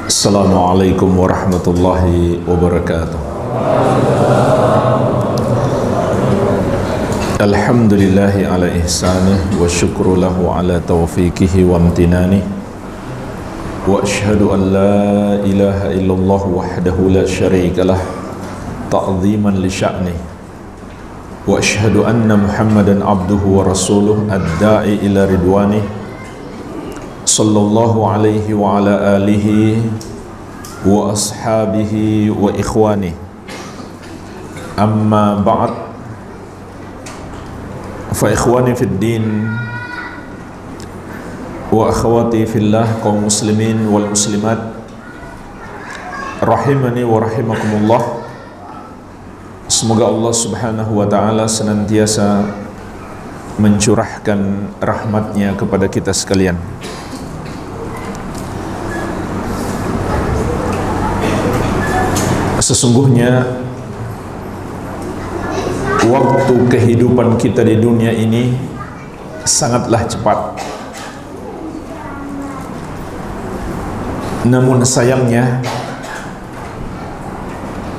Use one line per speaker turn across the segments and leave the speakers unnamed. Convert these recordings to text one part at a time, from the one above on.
Assalamualaikum warahmatullahi wabarakatuh. Alhamdulillahi ala ihsanih wa syukru lahu ala taufiqihi wa amtinanih. Wa ashhadu an la ilaha illallah wahdahu la syarika lah ta'ziman li sya'nih. Wa ashhadu anna Muhammadan abduhu wa rasuluh ad-da'i ila ridwanih. Sallallahu alaihi wa ala alihi wa ashabihi wa ikhwani. Amma ba'd, fa ikhwani fid din wa akhwati fillah, kaum muslimin wal muslimat rahimani wa rahimakumullah. Semoga Allah subhanahu wa ta'ala senantiasa mencurahkan rahmatnya kepada kita sekalian. Sesungguhnya waktu kehidupan kita di dunia ini sangatlah cepat. Namun sayangnya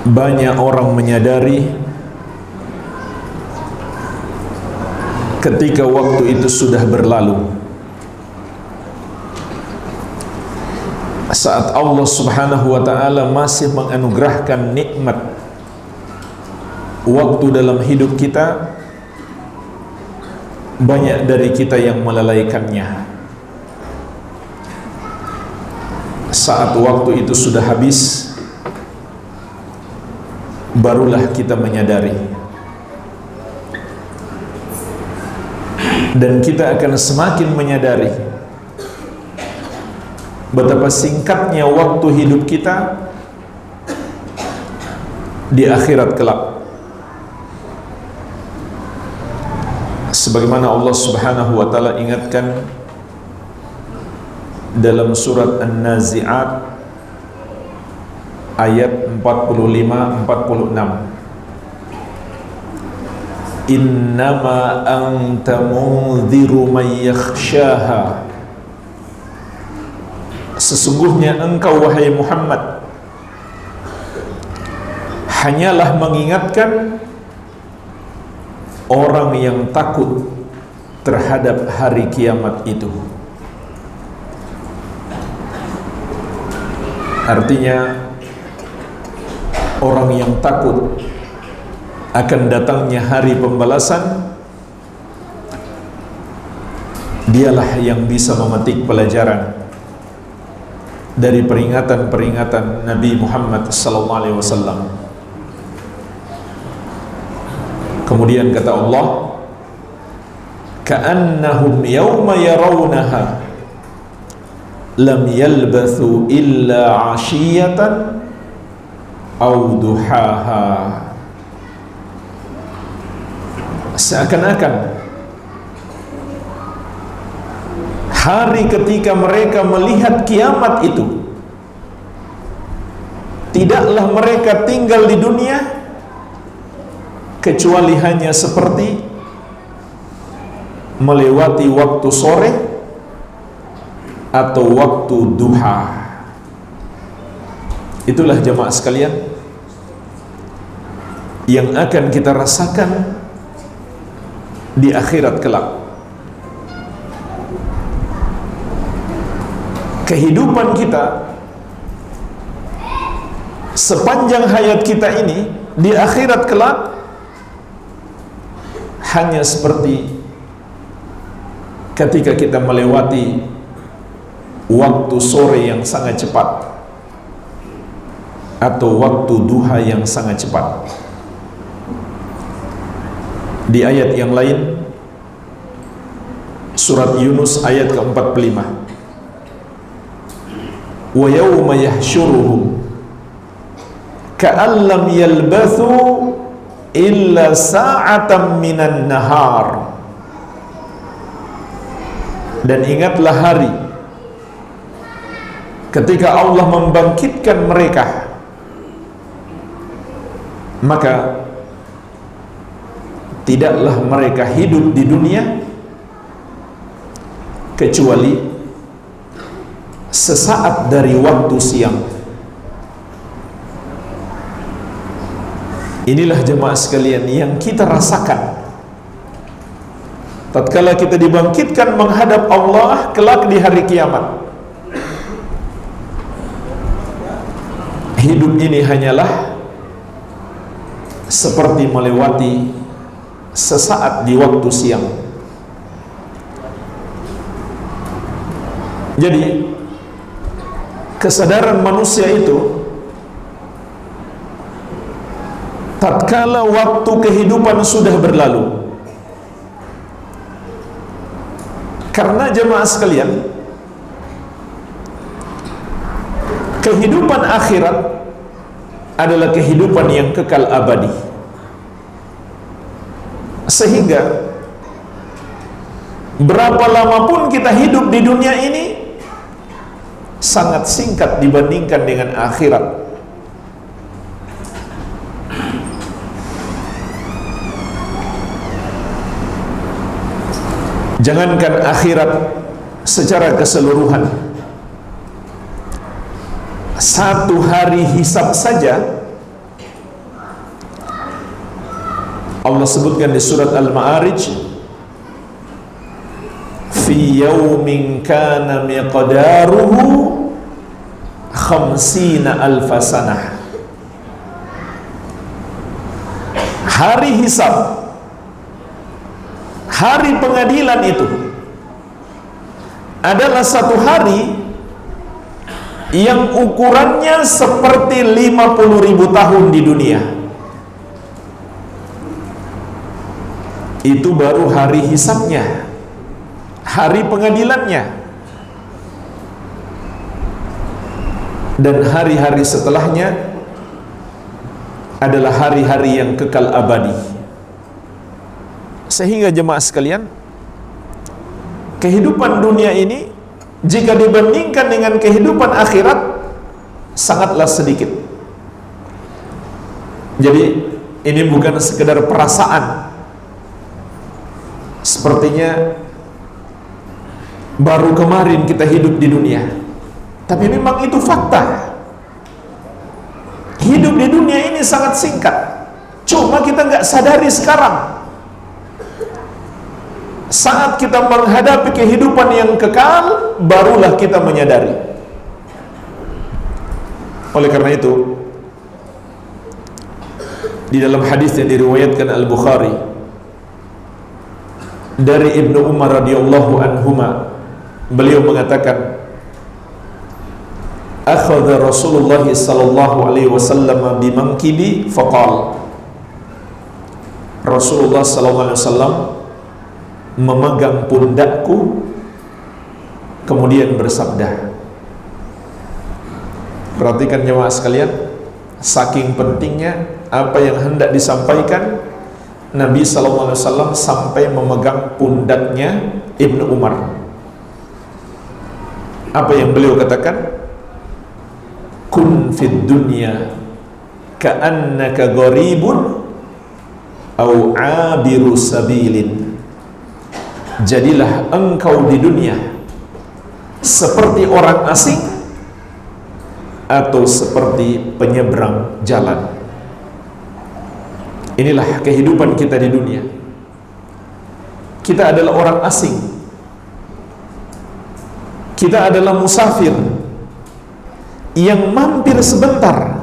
banyak orang menyadari ketika waktu itu sudah berlalu. Saat Allah subhanahu wa ta'ala masih menganugerahkan nikmat waktu dalam hidup kita, banyak dari kita yang melalaikannya. Saat waktu itu sudah habis, barulah kita menyadari. Dan kita akan semakin menyadari betapa singkatnya waktu hidup kita di akhirat kelak. Sebagaimana Allah subhanahu wa ta'ala ingatkan dalam surat An-Nazi'at ayat 45-46, innama anta munziru man yakhshaha, sesungguhnya engkau wahai Muhammad hanyalah mengingatkan orang yang takut terhadap hari kiamat itu. Artinya orang yang takut akan datangnya hari pembalasan, dialah yang bisa memetik pelajaran dari peringatan-peringatan Nabi Muhammad sallallahu alaihi wasallam. Kemudian kata Allah, ka'annahum yawma yarawnaha lam yalbathu illa 'ashiyatan aw duhaha. Seakan-akan hari ketika mereka melihat kiamat itu, tidaklah mereka tinggal di dunia kecuali hanya seperti melewati waktu sore atau waktu duha. Itulah jamaah sekalian yang akan kita rasakan di akhirat kelak. Kehidupan kita sepanjang hayat kita ini di akhirat kelak hanya seperti ketika kita melewati waktu sore yang sangat cepat atau waktu duha yang sangat cepat. Di ayat yang lain, surat Yunus ayat ke-45, wa yawma yahsyuruhum ka'an lam yalbathu illa sa'atan minan nahar. Dan ingatlah hari ketika Allah membangkitkan mereka, maka tidaklah mereka hidup di dunia kecuali sesaat dari waktu siang. Inilah jemaah sekalian yang kita rasakan tatkala kita dibangkitkan menghadap Allah kelak di hari kiamat. Hidup ini hanyalah seperti melewati sesaat di waktu siang. Jadi kesadaran manusia itu tatkala waktu kehidupan sudah berlalu. Karena jemaah sekalian, kehidupan akhirat adalah kehidupan yang kekal abadi. Sehingga berapa lama pun kita hidup di dunia ini sangat singkat dibandingkan dengan akhirat. Jangankan akhirat secara keseluruhan, satu hari hisab saja Allah sebutkan di surat Al-Ma'arij, fi yaumin kana miqdaruhu khamsina alfa sanah. Hari hisab, hari pengadilan itu adalah satu hari yang ukurannya seperti 50.000 tahun di dunia. Itu baru hari hisabnya, hari pengadilannya. Dan hari-hari setelahnya adalah hari-hari yang kekal abadi. Sehingga jemaah sekalian, kehidupan dunia ini jika dibandingkan dengan kehidupan akhirat sangatlah sedikit. Jadi ini bukan sekedar perasaan, sepertinya baru kemarin kita hidup di dunia, tapi memang itu fakta. Hidup di dunia ini sangat singkat, cuma kita nggak sadari sekarang. Saat kita menghadapi kehidupan yang kekal, barulah kita menyadari. Oleh karena itu, di dalam hadis yang diriwayatkan Al-Bukhari dari Ibnu Umar radhiyallahu anhuma, beliau mengatakan, akhadha Rasulullah sallallahu alaihi wasallam bimankibi faqala, Rasulullah sallallahu alaihi wasallam memegang pundakku kemudian bersabda. Perhatikan jemaah sekalian, saking pentingnya apa yang hendak disampaikan, Nabi sallallahu alaihi wasallam sampai memegang pundaknya Ibnu Umar. Apa yang beliau katakan? Kun fid dunya ka'annaka gharibun au 'abiru sabilin. Jadilah engkau di dunia seperti orang asing atau seperti penyeberang jalan. Inilah kehidupan kita di dunia. Kita adalah orang asing. Kita adalah musafir yang mampir sebentar.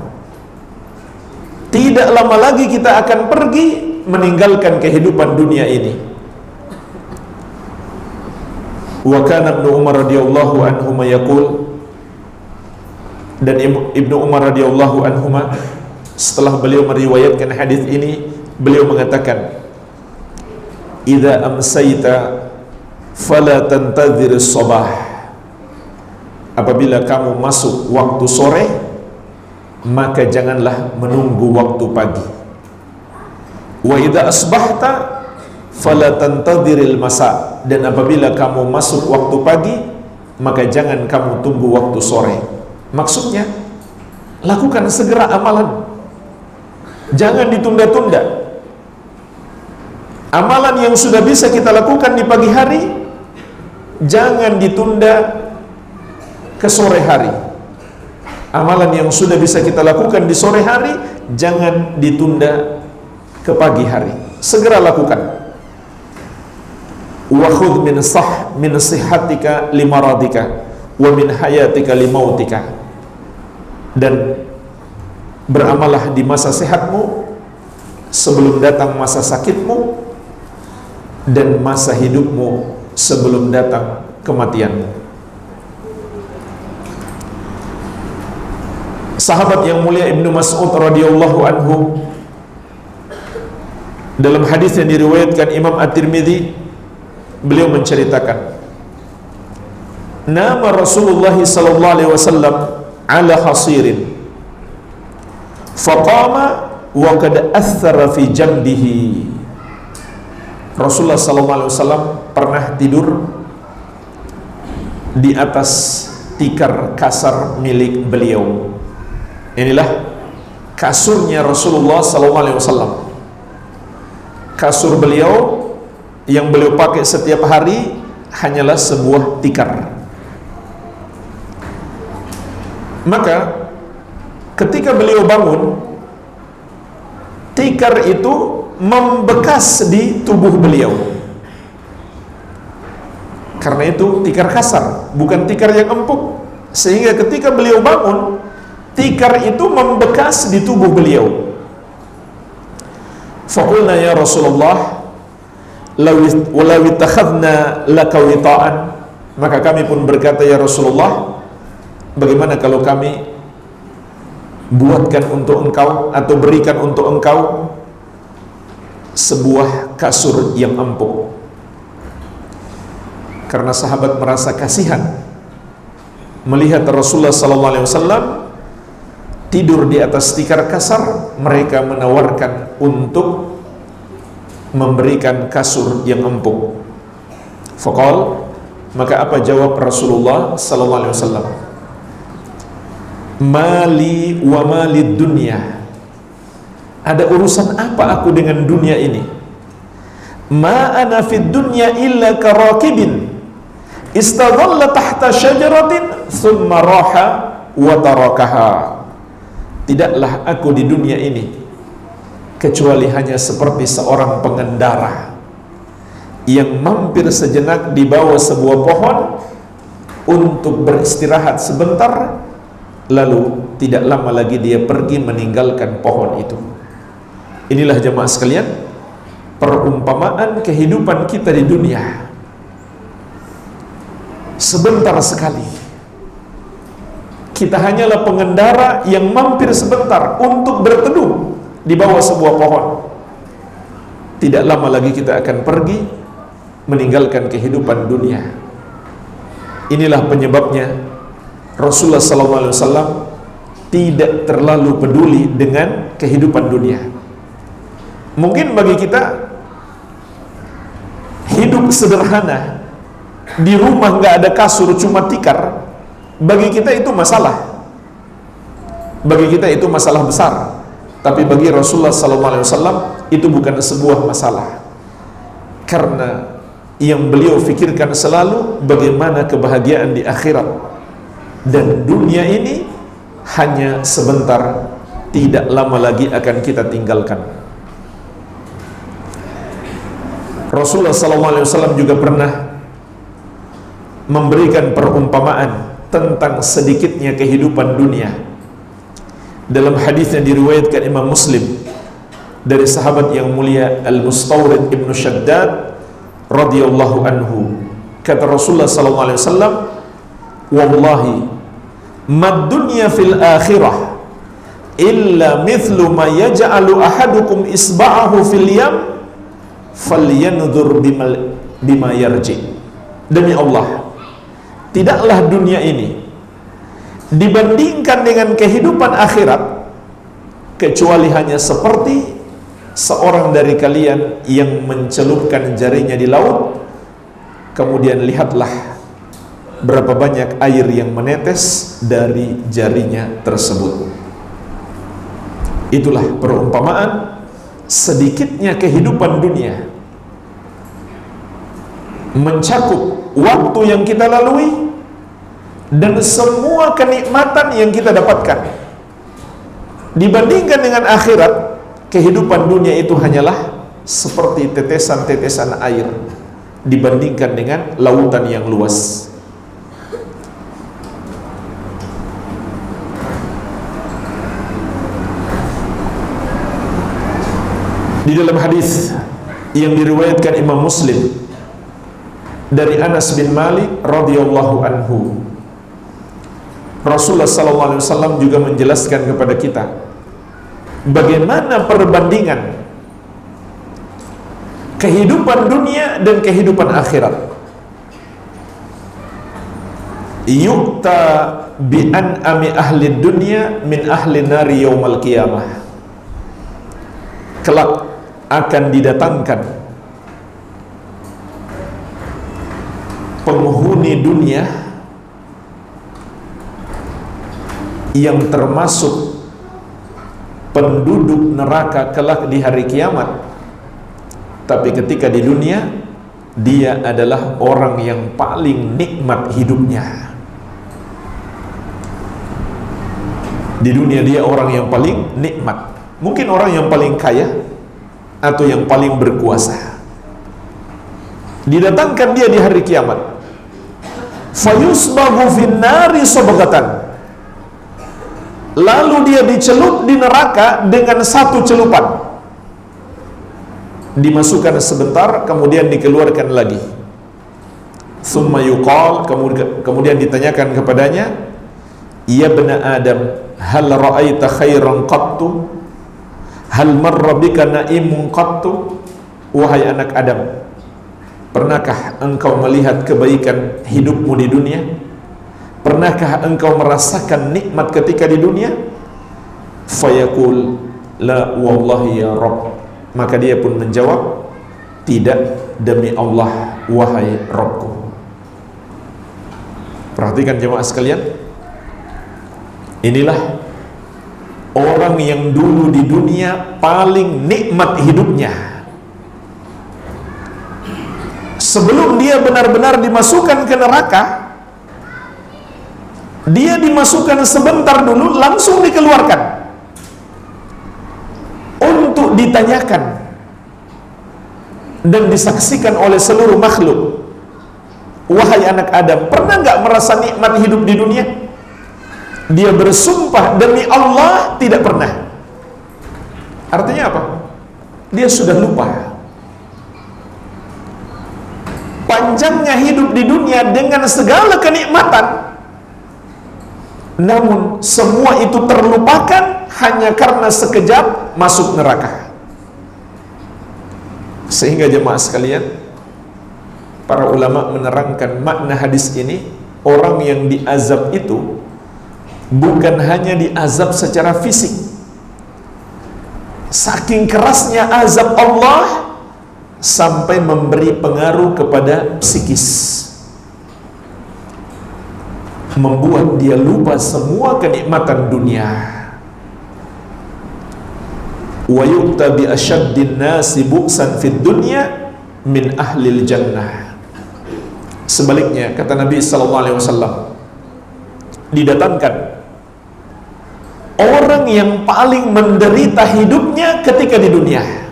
Tidak lama lagi kita akan pergi meninggalkan kehidupan dunia ini. Wa kana Ibnu Umar radhiyallahu anhuma yaqul, dan Ibnu Umar radhiyallahu anhuma setelah beliau meriwayatkan hadis ini, beliau mengatakan, idza amsayta fala tantadhir as-sabah. Apabila kamu masuk waktu sore, maka janganlah menunggu waktu pagi. Wa idza asbahta fala tantadhiril masa. Dan apabila kamu masuk waktu pagi, maka jangan kamu tunggu waktu sore. Maksudnya, lakukan segera amalan, jangan ditunda-tunda. Amalan yang sudah bisa kita lakukan di pagi hari, jangan ditunda ke sore hari. Amalan yang sudah bisa kita lakukan di sore hari jangan ditunda ke pagi hari, segera lakukan. Wa khudh min sihhatika limaradika wa min hayatika limautika. Dan beramalah di masa sehatmu sebelum datang masa sakitmu, dan masa hidupmu sebelum datang kematianmu. Sahabat yang mulia Ibnu Mas'ud radhiyallahu anhu, dalam hadis yang diriwayatkan Imam At-Tirmidzi, beliau menceritakan, nama Rasulullah sallallahu alaihi wasallam ala hasirin faqama wa qad athara fi jambihi. Rasulullah sallallahu alaihi wasallam pernah tidur di atas tikar kasar milik beliau. Inilah kasurnya Rasulullah sallallahu alaihi wasallam. Kasur beliau yang beliau pakai setiap hari hanyalah sebuah tikar. Maka ketika beliau bangun, tikar itu membekas di tubuh beliau. Karena itu tikar kasar, bukan tikar yang empuk. Sehingga ketika beliau bangun, tikar itu membekas di tubuh beliau. Faqulna ya Rasulullah, law ittakhadna laka wita'an. Maka kami pun berkata, ya Rasulullah, bagaimana kalau kami buatkan untuk engkau atau berikan untuk engkau sebuah kasur yang empuk. Karena sahabat merasa kasihan melihat Rasulullah sallallahu alaihi wasallam tidur di atas tikar kasar, mereka menawarkan untuk memberikan kasur yang empuk. Faqal, maka apa jawab Rasulullah sallallahu alaihi wasallam? Mali wa malid dunya. Ada urusan apa aku dengan dunia ini? Ma ana fid dunya illa karakibin istadhalla tahta syajaratin thumma raha wa tarakaha. Tidaklah aku di dunia ini kecuali hanya seperti seorang pengendara yang mampir sejenak di bawah sebuah pohon untuk beristirahat sebentar, lalu tidak lama lagi dia pergi meninggalkan pohon itu. Inilah jemaah sekalian perumpamaan kehidupan kita di dunia. Sebentar sekali. Kita hanyalah pengendara yang mampir sebentar untuk berteduh di bawah sebuah pohon. Tidak lama lagi kita akan pergi meninggalkan kehidupan dunia. Inilah penyebabnya Rasulullah SAW tidak terlalu peduli dengan kehidupan dunia. Mungkin bagi kita hidup sederhana, di rumah nggak ada kasur, cuma tikar, bagi kita itu masalah. Bagi kita itu masalah besar. Tapi bagi Rasulullah SAW itu bukan sebuah masalah. Karena yang beliau fikirkan selalu bagaimana kebahagiaan di akhirat. Dan dunia ini hanya sebentar, tidak lama lagi akan kita tinggalkan. Rasulullah SAW juga pernah memberikan perumpamaan tentang sedikitnya kehidupan dunia. Dalam hadis yang diriwayatkan Imam Muslim dari sahabat yang mulia Al-Mustawrid Ibnu Shaddad radhiyallahu anhu, kata Rasulullah SAW, wallahi mad dunya fil akhirah illa mithlu ma yaj'alu ahadukum isba'ahu fil yam falyanzur bima yarji. Demi Allah, tidaklah dunia ini dibandingkan dengan kehidupan akhirat kecuali hanya seperti seorang dari kalian yang mencelupkan jarinya di laut, kemudian lihatlah berapa banyak air yang menetes dari jarinya tersebut. Itulah perumpamaan sedikitnya kehidupan dunia, mencakup waktu yang kita lalui, dan semua kenikmatan yang kita dapatkan dibandingkan dengan akhirat, kehidupan dunia itu hanyalah seperti tetesan-tetesan air dibandingkan dengan lautan yang luas. Di dalam hadis yang diriwayatkan Imam Muslim dari Anas bin Malik radhiyallahu anhu, Rasulullah sallallahu alaihi wasallam juga menjelaskan kepada kita bagaimana perbandingan kehidupan dunia dan kehidupan akhirat. Yu'ta bi an'ami ahli dunya min ahli nari yaumal qiyamah. Kelak akan didatangkan penghuni dunia yang termasuk penduduk neraka kelak di hari kiamat, tapi ketika di dunia dia adalah orang yang paling nikmat hidupnya. Di dunia dia orang yang paling nikmat, mungkin orang yang paling kaya atau yang paling berkuasa. Didatangkan dia di hari kiamat, fayusbahu finnari sabghatan, lalu dia dicelup di neraka dengan satu celupan. Dimasukkan sebentar, kemudian dikeluarkan lagi. Tsumma yuqal, kemudian ditanyakan kepadanya, ya bani Adam, hal ra'aita khairan qattu? Hal marra bika na'imun qattu? Wahai anak Adam, pernahkah engkau melihat kebaikan hidupmu di dunia? Pernahkah engkau merasakan nikmat ketika di dunia? Fayaqul la wallahi ya Rabb. Maka dia pun menjawab, tidak demi Allah wahai Rabbku. Perhatikan jemaah sekalian, inilah orang yang dulu di dunia paling nikmat hidupnya. Sebelum dia benar-benar dimasukkan ke neraka, dia dimasukkan sebentar dulu, langsung dikeluarkan untuk ditanyakan dan disaksikan oleh seluruh makhluk. Wahai anak Adam, pernah nggak merasa nikmat hidup di dunia? Dia bersumpah demi Allah tidak pernah. Artinya apa? Dia sudah lupa panjangnya hidup di dunia dengan segala kenikmatan, namun semua itu terlupakan hanya karena sekejap masuk neraka. Sehingga jemaah sekalian, para ulama menerangkan makna hadis ini, orang yang diazab itu bukan hanya diazab secara fisik. Saking kerasnya azab Allah sampai memberi pengaruh kepada psikis, membuat dia lupa semua kenikmatan dunia. Wa yu'ta bi asyaddin nasi bu'san fid dunya min ahlil jannah. Sebaliknya, kata Nabi sallallahu alaihi wasallam, didatangkan orang yang paling menderita hidupnya ketika di dunia,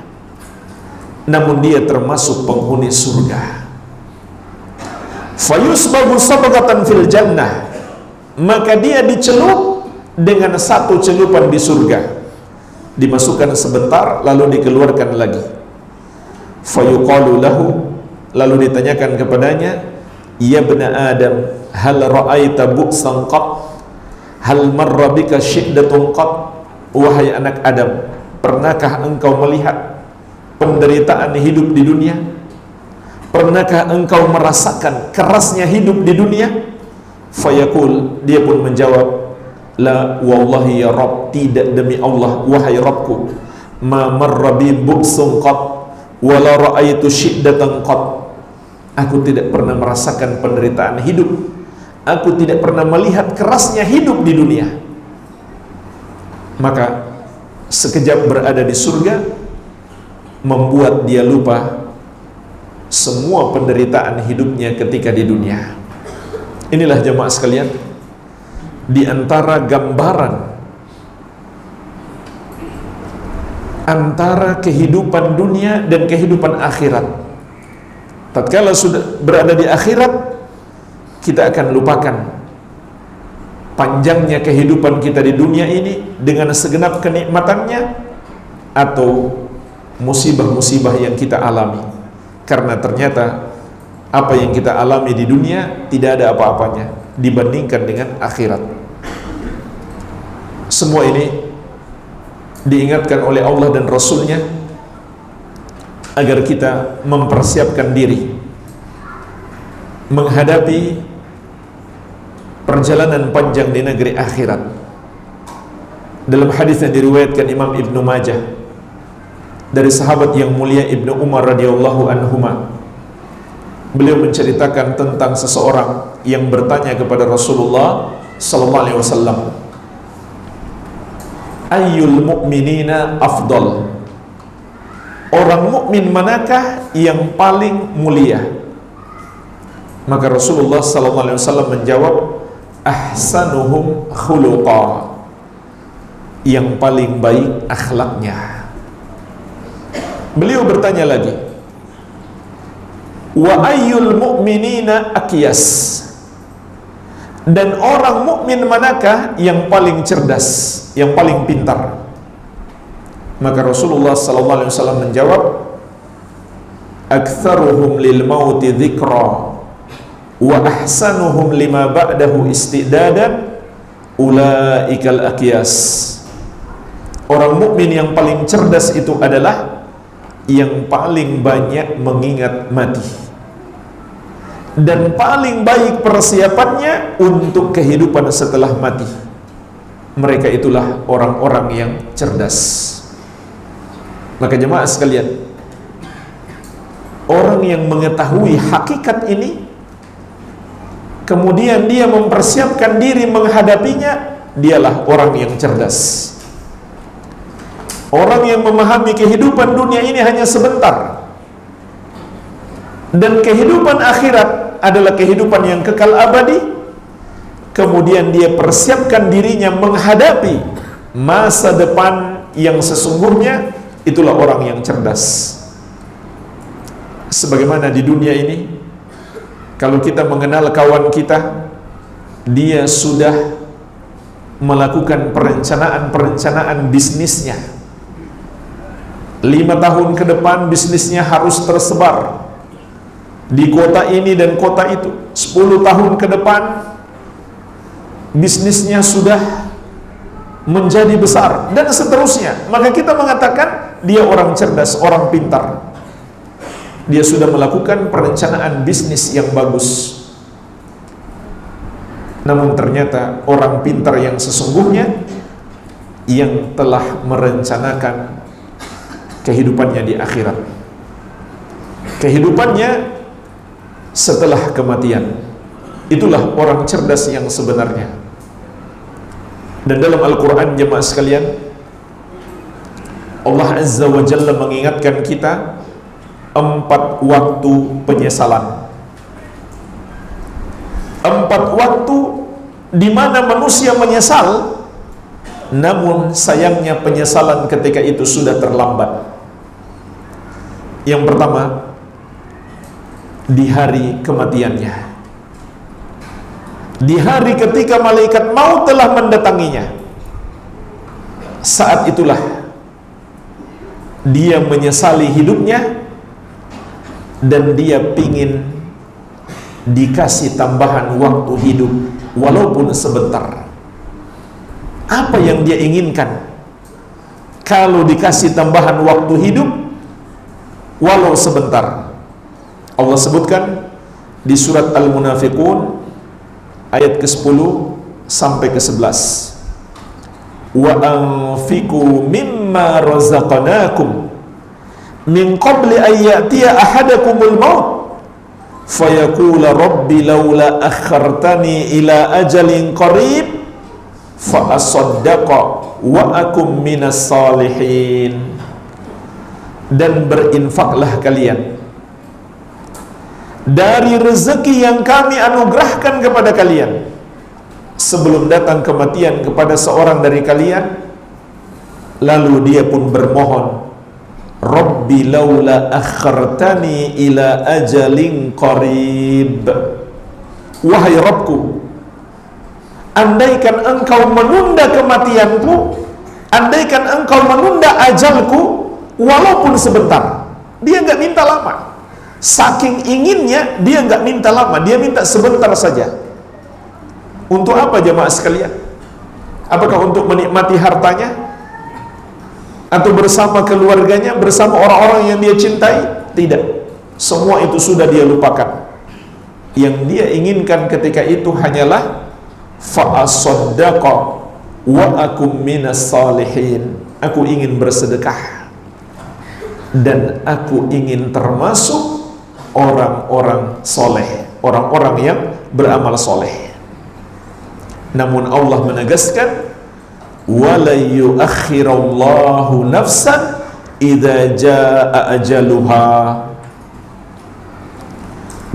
namun dia termasuk penghuni surga. Fayusbahu sabghatan fil jannah, maka dia dicelup dengan satu celupan di surga. Dimasukkan sebentar, lalu dikeluarkan lagi. Fayuqalu lahu, lalu ditanyakan kepadanya, ya bani Adam, hal ra'aita bu'san qat? Hal marra bika syiddatun qat? Wahai anak Adam, pernahkah engkau melihat penderitaan hidup di dunia? Pernahkah engkau merasakan kerasnya hidup di dunia? Fayaqul, dia pun menjawab, la wallahi ya Rabb, tidak demi Allah wahai Rabbku, ma marra bi bu'sun qat wa la ra'aitu syiddatan qat. Aku tidak pernah merasakan penderitaan hidup, aku tidak pernah melihat kerasnya hidup di dunia. Maka sekejap berada di surga membuat dia lupa semua penderitaan hidupnya ketika di dunia. Inilah jemaah sekalian, di antara gambaran antara kehidupan dunia dan kehidupan akhirat. Tatkala sudah berada di akhirat, kita akan lupakan panjangnya kehidupan kita di dunia ini dengan segenap kenikmatannya atau musibah-musibah yang kita alami. Karena ternyata apa yang kita alami di dunia tidak ada apa-apanya dibandingkan dengan akhirat. Semua ini diingatkan oleh Allah dan Rasulnya agar kita mempersiapkan diri menghadapi perjalanan panjang di negeri akhirat. Dalam hadis yang diriwayatkan Imam Ibnu Majah dari sahabat yang mulia Ibnu Umar radhiyallahu anhuma, beliau menceritakan tentang seseorang yang bertanya kepada Rasulullah sallallahu alaihi wasallam, ayyul mu'minina afdal, orang mukmin manakah yang paling mulia? Maka Rasulullah sallallahu alaihi wasallam menjawab, ahsanuhum khuluqa, yang paling baik akhlaknya. Beliau bertanya lagi, wa ayyul mu'minina akyas, dan orang mukmin manakah yang paling cerdas, yang paling pintar? Maka Rasulullah sallallahu alaihi wasallam menjawab, aktsaruhum lil mauti dzikra wa ahsanuhum lima ba'dahu istidadan ulaikal akyas. Orang mukmin yang paling cerdas itu adalah yang paling banyak mengingat mati dan paling baik persiapannya untuk kehidupan setelah mati. Mereka itulah orang-orang yang cerdas. Maka jemaah sekalian, orang yang mengetahui hakikat ini kemudian dia mempersiapkan diri menghadapinya, dialah orang yang cerdas. Orang yang memahami kehidupan dunia ini hanya sebentar, dan kehidupan akhirat adalah kehidupan yang kekal abadi, kemudian dia persiapkan dirinya menghadapi masa depan yang sesungguhnya, itulah orang yang cerdas. Sebagaimana di dunia ini, kalau kita mengenal kawan kita, dia sudah melakukan perencanaan bisnisnya. 5 tahun ke depan bisnisnya harus tersebar di kota ini dan kota itu. 10 tahun ke depan bisnisnya sudah menjadi besar, dan seterusnya. Maka kita mengatakan dia orang cerdas, orang pintar. Dia sudah melakukan perencanaan bisnis yang bagus. Namun ternyata orang pintar yang sesungguhnya yang telah merencanakan kehidupannya di akhirat, kehidupannya setelah kematian. Itulah orang cerdas yang sebenarnya. Dan dalam Al-Quran, jemaah sekalian, Allah Azza wa Jalla mengingatkan kita 4 waktu penyesalan. 4 waktu di mana manusia menyesal, namun sayangnya penyesalan ketika itu sudah terlambat. Yang pertama, di hari kematiannya, di hari ketika malaikat maut telah mendatanginya. Saat itulah dia menyesali hidupnya, dan dia pingin dikasih tambahan waktu hidup walaupun sebentar. Apa yang dia inginkan kalau dikasih tambahan waktu hidup walau sebentar? Allah sebutkan di surat Al-Munafiqun ayat ke-10 sampai ke-11, wa anfiqu mimma razaqnakum min qabli an ya'tiya ahadakumul maut fayaqula rabbi laula akhartani ila ajalin qarib fa asaddaqa wa akum minas salihin. Dan berinfaklah kalian dari rezeki yang kami anugerahkan kepada kalian sebelum datang kematian kepada seorang dari kalian, lalu dia pun bermohon, Rabbi laula akhartani ila ajalin qarib. Wahai Rabbku, andaikan engkau menunda kematianku, andaikan engkau menunda ajalku walaupun sebentar. Dia nggak minta lama. Saking inginnya dia nggak minta lama, dia minta sebentar saja. Untuk apa jemaah sekalian? Apakah untuk menikmati hartanya? Atau bersama keluarganya, bersama orang-orang yang dia cintai? Tidak. Semua itu sudah dia lupakan. Yang dia inginkan ketika itu hanyalah fa'asaddaqa wa akum minas salihin. Aku ingin bersedekah dan aku ingin termasuk orang-orang soleh, orang-orang yang beramal soleh. Namun Allah menegaskan, wala yuakhirallahu nafsan idza jaa ajaluha.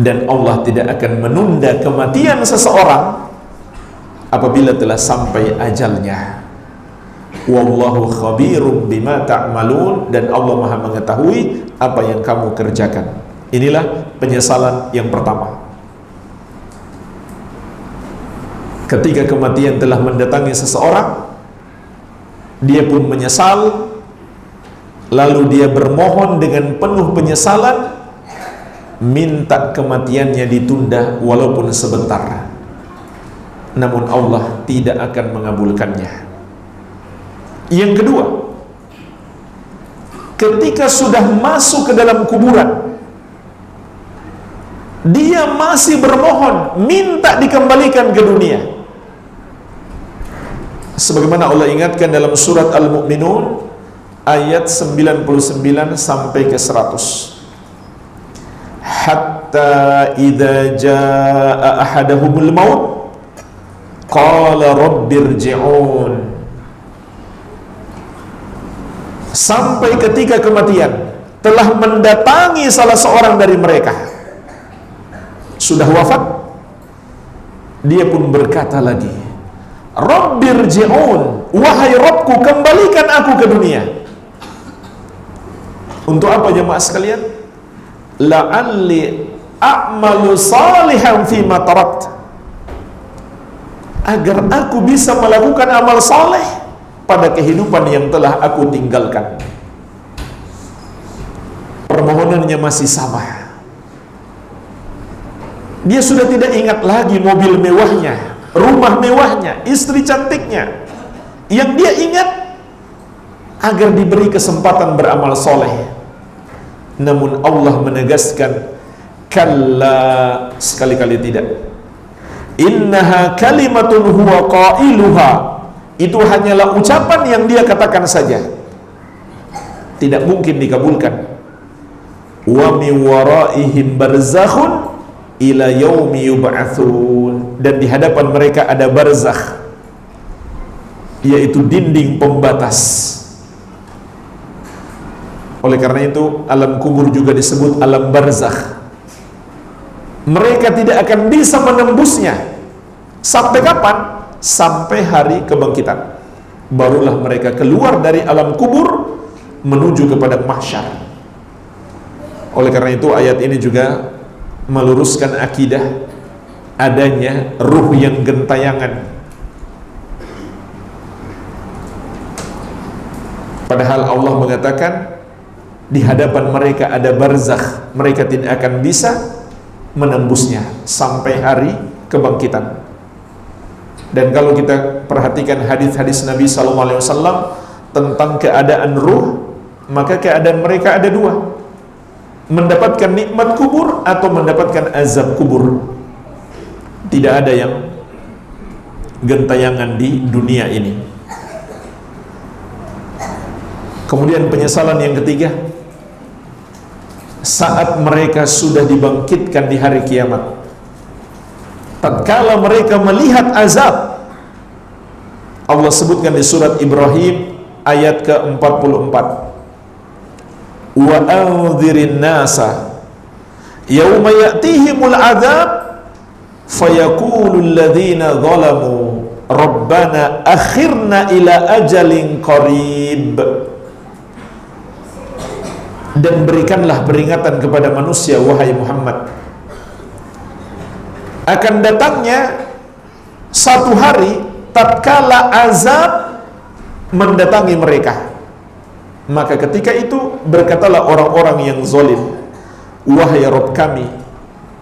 Dan Allah tidak akan menunda kematian seseorang apabila telah sampai ajalnya. Wallahu khabirum bima ta'malun. Dan Allah Maha mengetahui apa yang kamu kerjakan. Inilah penyesalan yang pertama. Ketika kematian telah mendatangi seseorang, dia pun menyesal, lalu dia bermohon dengan penuh penyesalan, minta kematiannya ditunda walaupun sebentar. Namun Allah tidak akan mengabulkannya. Yang kedua, ketika sudah masuk ke dalam kuburan, dia masih bermohon, minta dikembalikan ke dunia. Sebagaimana Allah ingatkan dalam surat Al-Mu'minun ayat 99 sampai ke 100. Hatta idza jaa ahadahumul maut qala rabbirji'un. Sampai ketika kematian telah mendatangi salah seorang dari mereka, sudah wafat, dia pun berkata lagi, Rabbirji'un, wahai Rabbku, kembalikan aku ke dunia. Untuk apa jemaah sekalian? La'alli a'malu salihan fima tarakt, agar aku bisa melakukan amal saleh pada kehidupan yang telah aku tinggalkan. Permohonannya masih sama. Dia sudah tidak ingat lagi mobil mewahnya, rumah mewahnya, istri cantiknya. Yang dia ingat agar diberi kesempatan beramal soleh. Namun Allah menegaskan, kalla, sekali-kali tidak. Innaha kalimatun huwa qailuha, itu hanyalah ucapan yang dia katakan saja, tidak mungkin dikabulkan. Wa min waraihim barzakhun ila yaumi yub'atsun, dan di hadapan mereka ada barzakh, yaitu dinding pembatas. Oleh karena itu alam kubur juga disebut alam barzakh. Mereka tidak akan bisa menembusnya. Sampai kapan? Sampai hari kebangkitan. Barulah mereka keluar dari alam kubur menuju kepada mahsyar. Oleh karena itu ayat ini juga meluruskan akidah adanya ruh yang gentayangan. Padahal Allah mengatakan di hadapan mereka ada barzakh, mereka tidak akan bisa menembusnya sampai hari kebangkitan. Dan kalau kita perhatikan hadis-hadis Nabi SAW tentang keadaan ruh, maka keadaan mereka ada dua: mendapatkan nikmat kubur atau mendapatkan azab kubur. Tidak ada yang gentayangan di dunia ini. Kemudian penyesalan yang ketiga, saat mereka sudah dibangkitkan di hari kiamat, tatkala mereka melihat azab, Allah sebutkan di surat Ibrahim ayat ke-44, wa anzirin nasa yauma ya'tihimul azab fayaqulul ladzina zalamu Rabbana akhirna ila ajalin qarib. Dan berikanlah peringatan kepada manusia, wahai Muhammad, akan datangnya satu hari tatkala azab mendatangi mereka. Maka ketika itu berkatalah orang-orang yang zalim, wahai Rabb kami,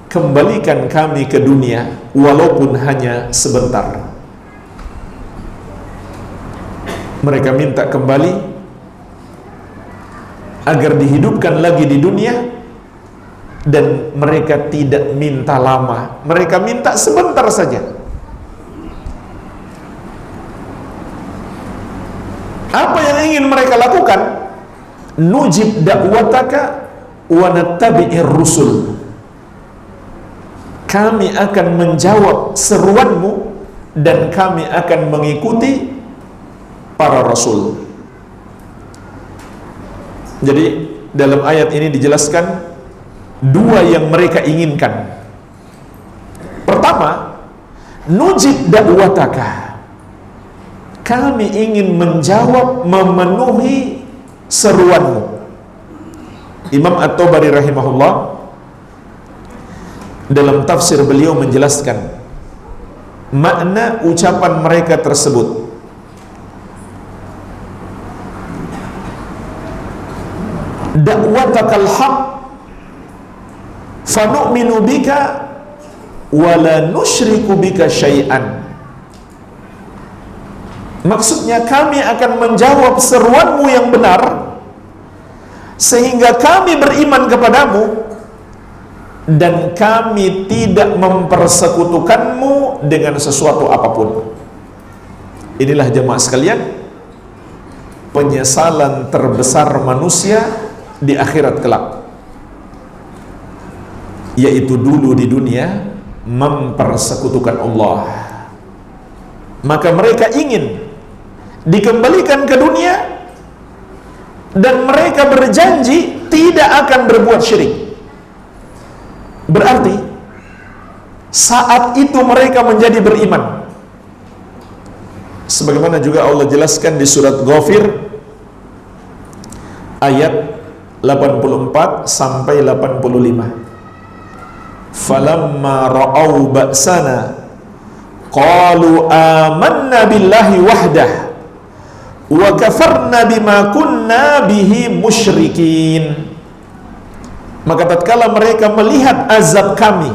kembalikan kami ke dunia walaupun hanya sebentar. Mereka minta kembali agar dihidupkan lagi di dunia, dan mereka tidak minta lama, mereka minta sebentar saja. Apa yang ingin mereka lakukan? Nujib da'wataka wa nattabi'ir rusul. Kami akan menjawab seruanmu dan kami akan mengikuti para rasul. Jadi dalam ayat ini dijelaskan dua yang mereka inginkan. Pertama, nujib da'wataka, kami ingin menjawab, memenuhi seruanmu. Imam At-Tabari rahimahullah dalam tafsir beliau menjelaskan makna ucapan mereka tersebut. Da'watakal haq fanu'minu bika wala nusyriku bika syai'an. Maksudnya kami akan menjawab seruanmu yang benar sehingga kami beriman kepadamu dan kami tidak mempersekutukanmu dengan sesuatu apapun. Inilah jemaah sekalian penyesalan terbesar manusia di akhirat kelak, yaitu dulu di dunia mempersekutukan Allah. Maka mereka ingin dikembalikan ke dunia dan mereka berjanji tidak akan berbuat syirik. Berarti saat itu mereka menjadi beriman. Sebagaimana juga Allah jelaskan di surat Ghafir ayat 84 sampai 85. Falamma ra'au ba'sana qalu amanna billahi wahdah wa kafarna bima kunna bihi musyrikin. Maka tatkala mereka melihat azab kami,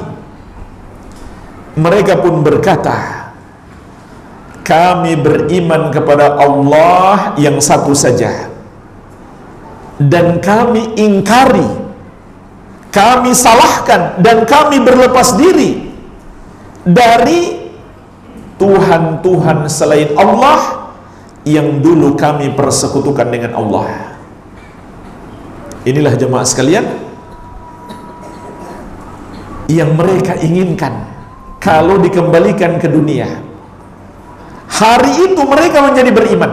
mereka pun berkata, kami beriman kepada Allah yang satu saja, dan kami ingkari, kami salahkan, dan kami berlepas diri dari Tuhan-Tuhan selain Allah yang dulu kami persekutukan dengan Allah. Inilah jemaah sekalian yang mereka inginkan kalau dikembalikan ke dunia. Hari itu mereka menjadi beriman.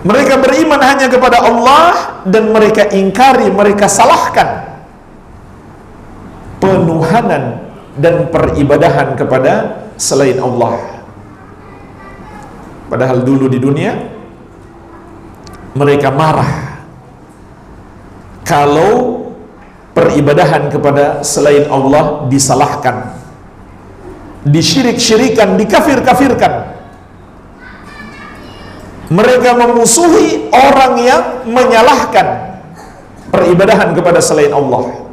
Mereka beriman hanya kepada Allah dan mereka ingkari, mereka salahkan penuhanan dan peribadahan kepada selain Allah. Padahal dulu di dunia mereka marah kalau peribadahan kepada selain Allah disalahkan, disyirik-syirikan, dikafir-kafirkan. Mereka memusuhi orang yang menyalahkan peribadahan kepada selain Allah.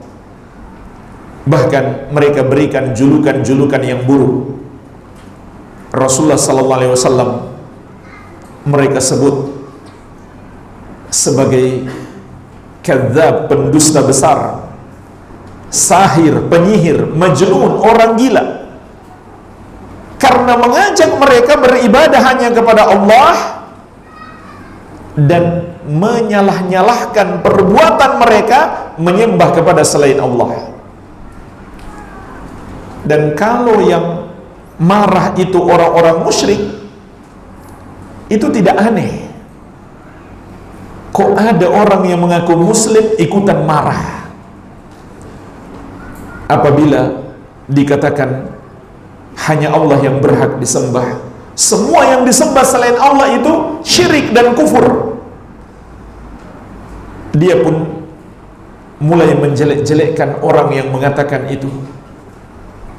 Bahkan mereka berikan julukan-julukan yang buruk. Rasulullah sallallahu alaihi wasallam mereka sebut sebagai kadzab, pendusta besar, sahir, penyihir, majnun, orang gila, karena mengajak mereka beribadah hanya kepada Allah dan menyalah-nyalahkan perbuatan mereka menyembah kepada selain Allah. Dan kalau yang marah itu orang-orang musyrik, itu tidak aneh. Kok ada orang yang mengaku muslim ikutan marah apabila dikatakan hanya Allah yang berhak disembah. Semua yang disembah selain Allah itu syirik dan kufur. Dia pun mulai menjelek-jelekkan orang yang mengatakan itu.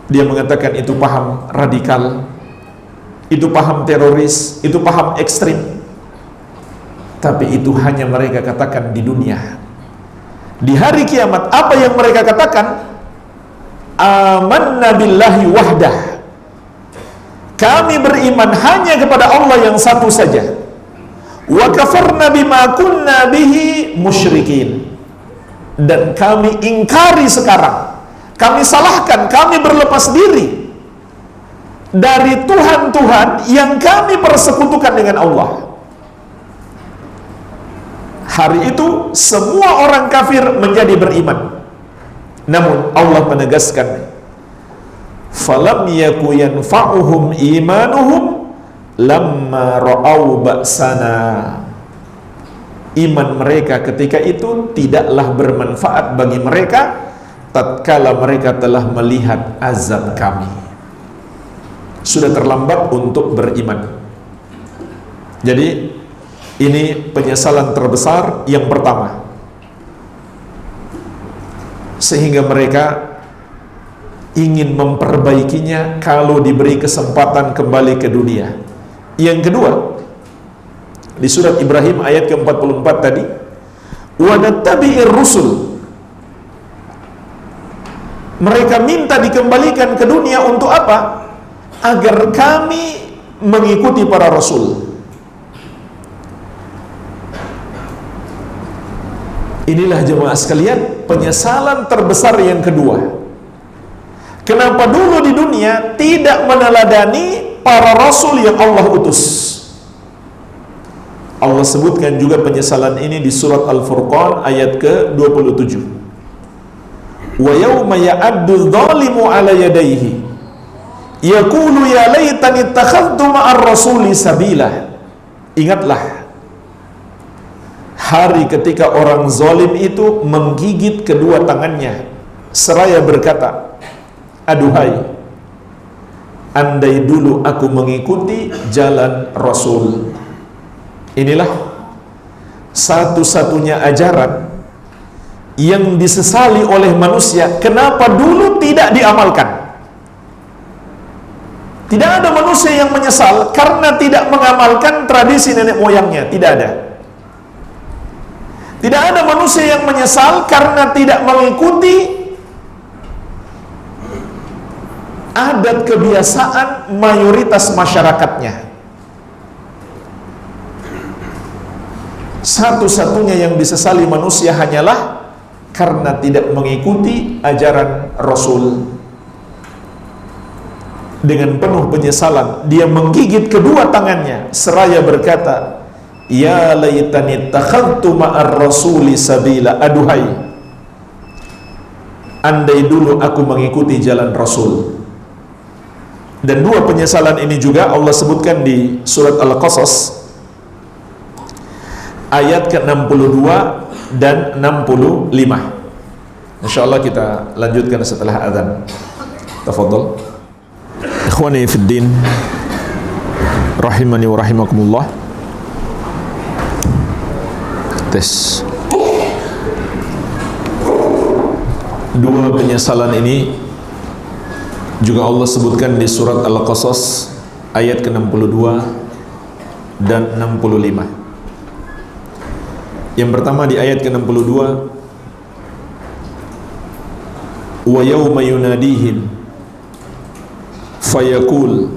Dia mengatakan itu paham radikal, itu paham teroris, itu paham ekstrim. Tapi itu hanya mereka katakan di dunia. Di hari kiamat apa yang mereka katakan? Amanna billahi wahdah, kami beriman hanya kepada Allah yang satu saja. Wa kafarna bima kunna bihi musyrikin, dan kami ingkari sekarang, kami salahkan, kami berlepas diri dari Tuhan-Tuhan yang kami persekutukan dengan Allah. Hari itu semua orang kafir menjadi beriman. Namun Allah menegaskan, falam yaku yanfa'uhum imanuhum lamma ra'au ba'sana. Iman mereka ketika itu tidaklah bermanfaat bagi mereka tatkala mereka telah melihat azab kami. Sudah terlambat untuk beriman. Jadi ini penyesalan terbesar yang pertama, sehingga mereka ingin memperbaikinya kalau diberi kesempatan kembali ke dunia. Yang kedua, di surat Ibrahim ayat ke-44 tadi, wa nattabi'ir rusul, mereka minta dikembalikan ke dunia untuk apa? Agar kami mengikuti para rasul. Inilah jemaah sekalian penyesalan terbesar yang kedua. Kenapa dulu di dunia tidak meneladani para rasul yang Allah utus? Allah sebutkan juga penyesalan ini di surat Al-Furqan ayat ke-27. Wa yawma ya'addu dhalimu ala yadayhi yaqulu ya laitani ittakhadtu ma'ar rasuli sabila. Ingatlah hari ketika orang zalim itu menggigit kedua tangannya seraya berkata, aduhai, andai dulu aku mengikuti jalan Rasul. Inilah satu-satunya ajaran yang disesali oleh manusia. Kenapa dulu tidak diamalkan? Tidak ada manusia yang menyesal karena tidak mengamalkan tradisi nenek moyangnya. Tidak ada. Tidak ada manusia yang menyesal karena tidak mengikuti adat kebiasaan mayoritas masyarakatnya. Satu-satunya yang disesali manusia hanyalah karena tidak mengikuti ajaran Rasul. Dengan penuh penyesalan dia menggigit kedua tangannya seraya berkata, ya laitani takhadtu ma'ar rasuli sabila. Aduhai, andai dulu aku mengikuti jalan Rasul. Dan dua penyesalan ini juga Allah sebutkan di surat Al-Qasas ayat ke-62 dan 65. Insyaallah kita lanjutkan setelah azan. Tafadhol. Ikhwani fiddin, rahimani wa rahimakumullah. Tes. Dua penyesalan ini juga Allah sebutkan di surat Al-Qasas ayat ke-62 dan 65. Yang pertama di ayat ke-62, wa yawma yunadihim fayaqul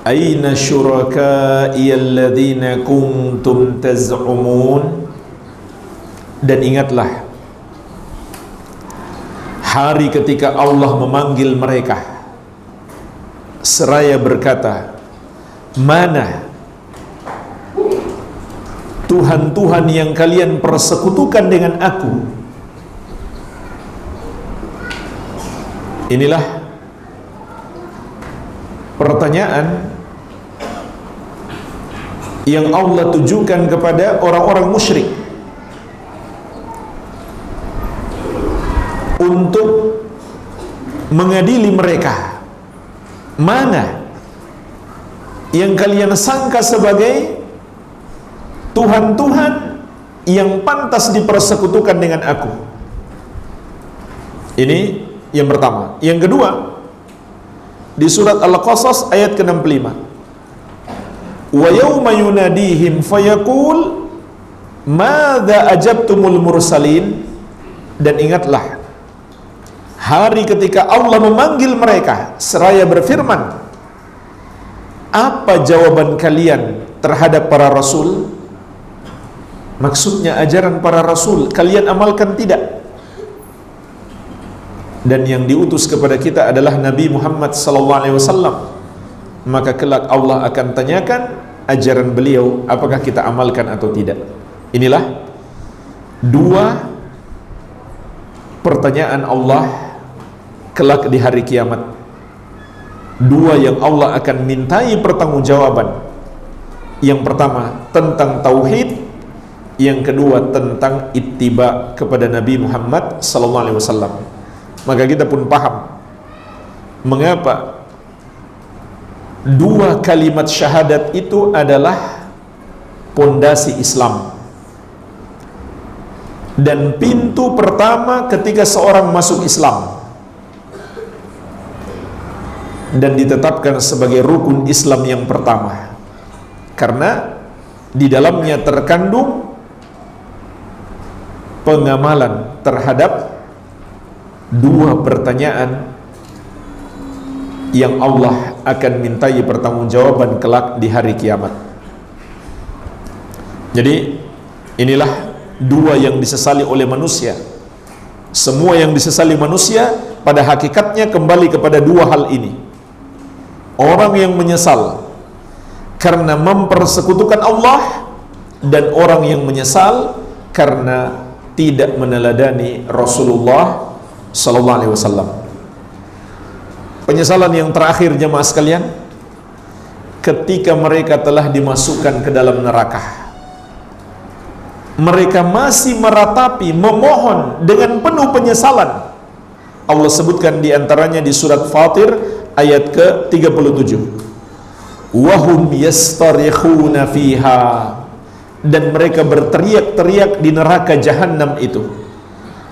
aina syuraka'i alladhina kuntum taz'umun. Dan ingatlah hari ketika Allah memanggil mereka seraya berkata, mana Tuhan-Tuhan yang kalian persekutukan dengan aku? Inilah pertanyaan yang Allah tujukan kepada orang-orang musyrik untuk mengadili mereka. mana yang kalian sangka sebagai Tuhan-Tuhan yang pantas dipersekutukan dengan aku? Ini yang pertama. Yang kedua, di surat Al-Qasas ayat ke-65, wa yawma yunadihim fayaqul madza ajabtumul mursalin. Dan ingatlah hari ketika Allah memanggil mereka seraya berfirman, apa jawaban kalian terhadap para rasul? Maksudnya ajaran para rasul kalian amalkan tidak? Dan yang diutus kepada kita adalah Nabi Muhammad SAW. Maka kelak Allah akan tanyakan ajaran beliau apakah kita amalkan atau tidak. Inilah dua pertanyaan Allah kelak di hari kiamat. Dua yang Allah akan mintai pertanggungjawaban. Yang pertama tentang tauhid, yang kedua tentang ittiba kepada Nabi Muhammad SAW. Maka kita pun paham mengapa dua kalimat syahadat itu adalah pondasi Islam dan pintu pertama ketika seorang masuk Islam, dan ditetapkan sebagai rukun Islam yang pertama karena di dalamnya terkandung pengamalan terhadap dua pertanyaan yang Allah akan mintai pertanggungjawaban kelak di hari kiamat. Jadi inilah dua yang disesali oleh manusia. Semua yang disesali manusia pada hakikatnya kembali kepada dua hal ini. Orang yang menyesal karena mempersekutukan Allah, dan orang yang menyesal karena tidak meneladani Rasulullah Sallallahu Alaihi Wasallam. Penyesalan yang terakhir jemaah sekalian, ketika mereka telah dimasukkan ke dalam neraka, mereka masih meratapi, memohon dengan penuh penyesalan. Allah sebutkan diantaranya di surat Fatir ayat ke-37, wahum yastarikhuna fiha, dan mereka berteriak-teriak di neraka jahanam itu.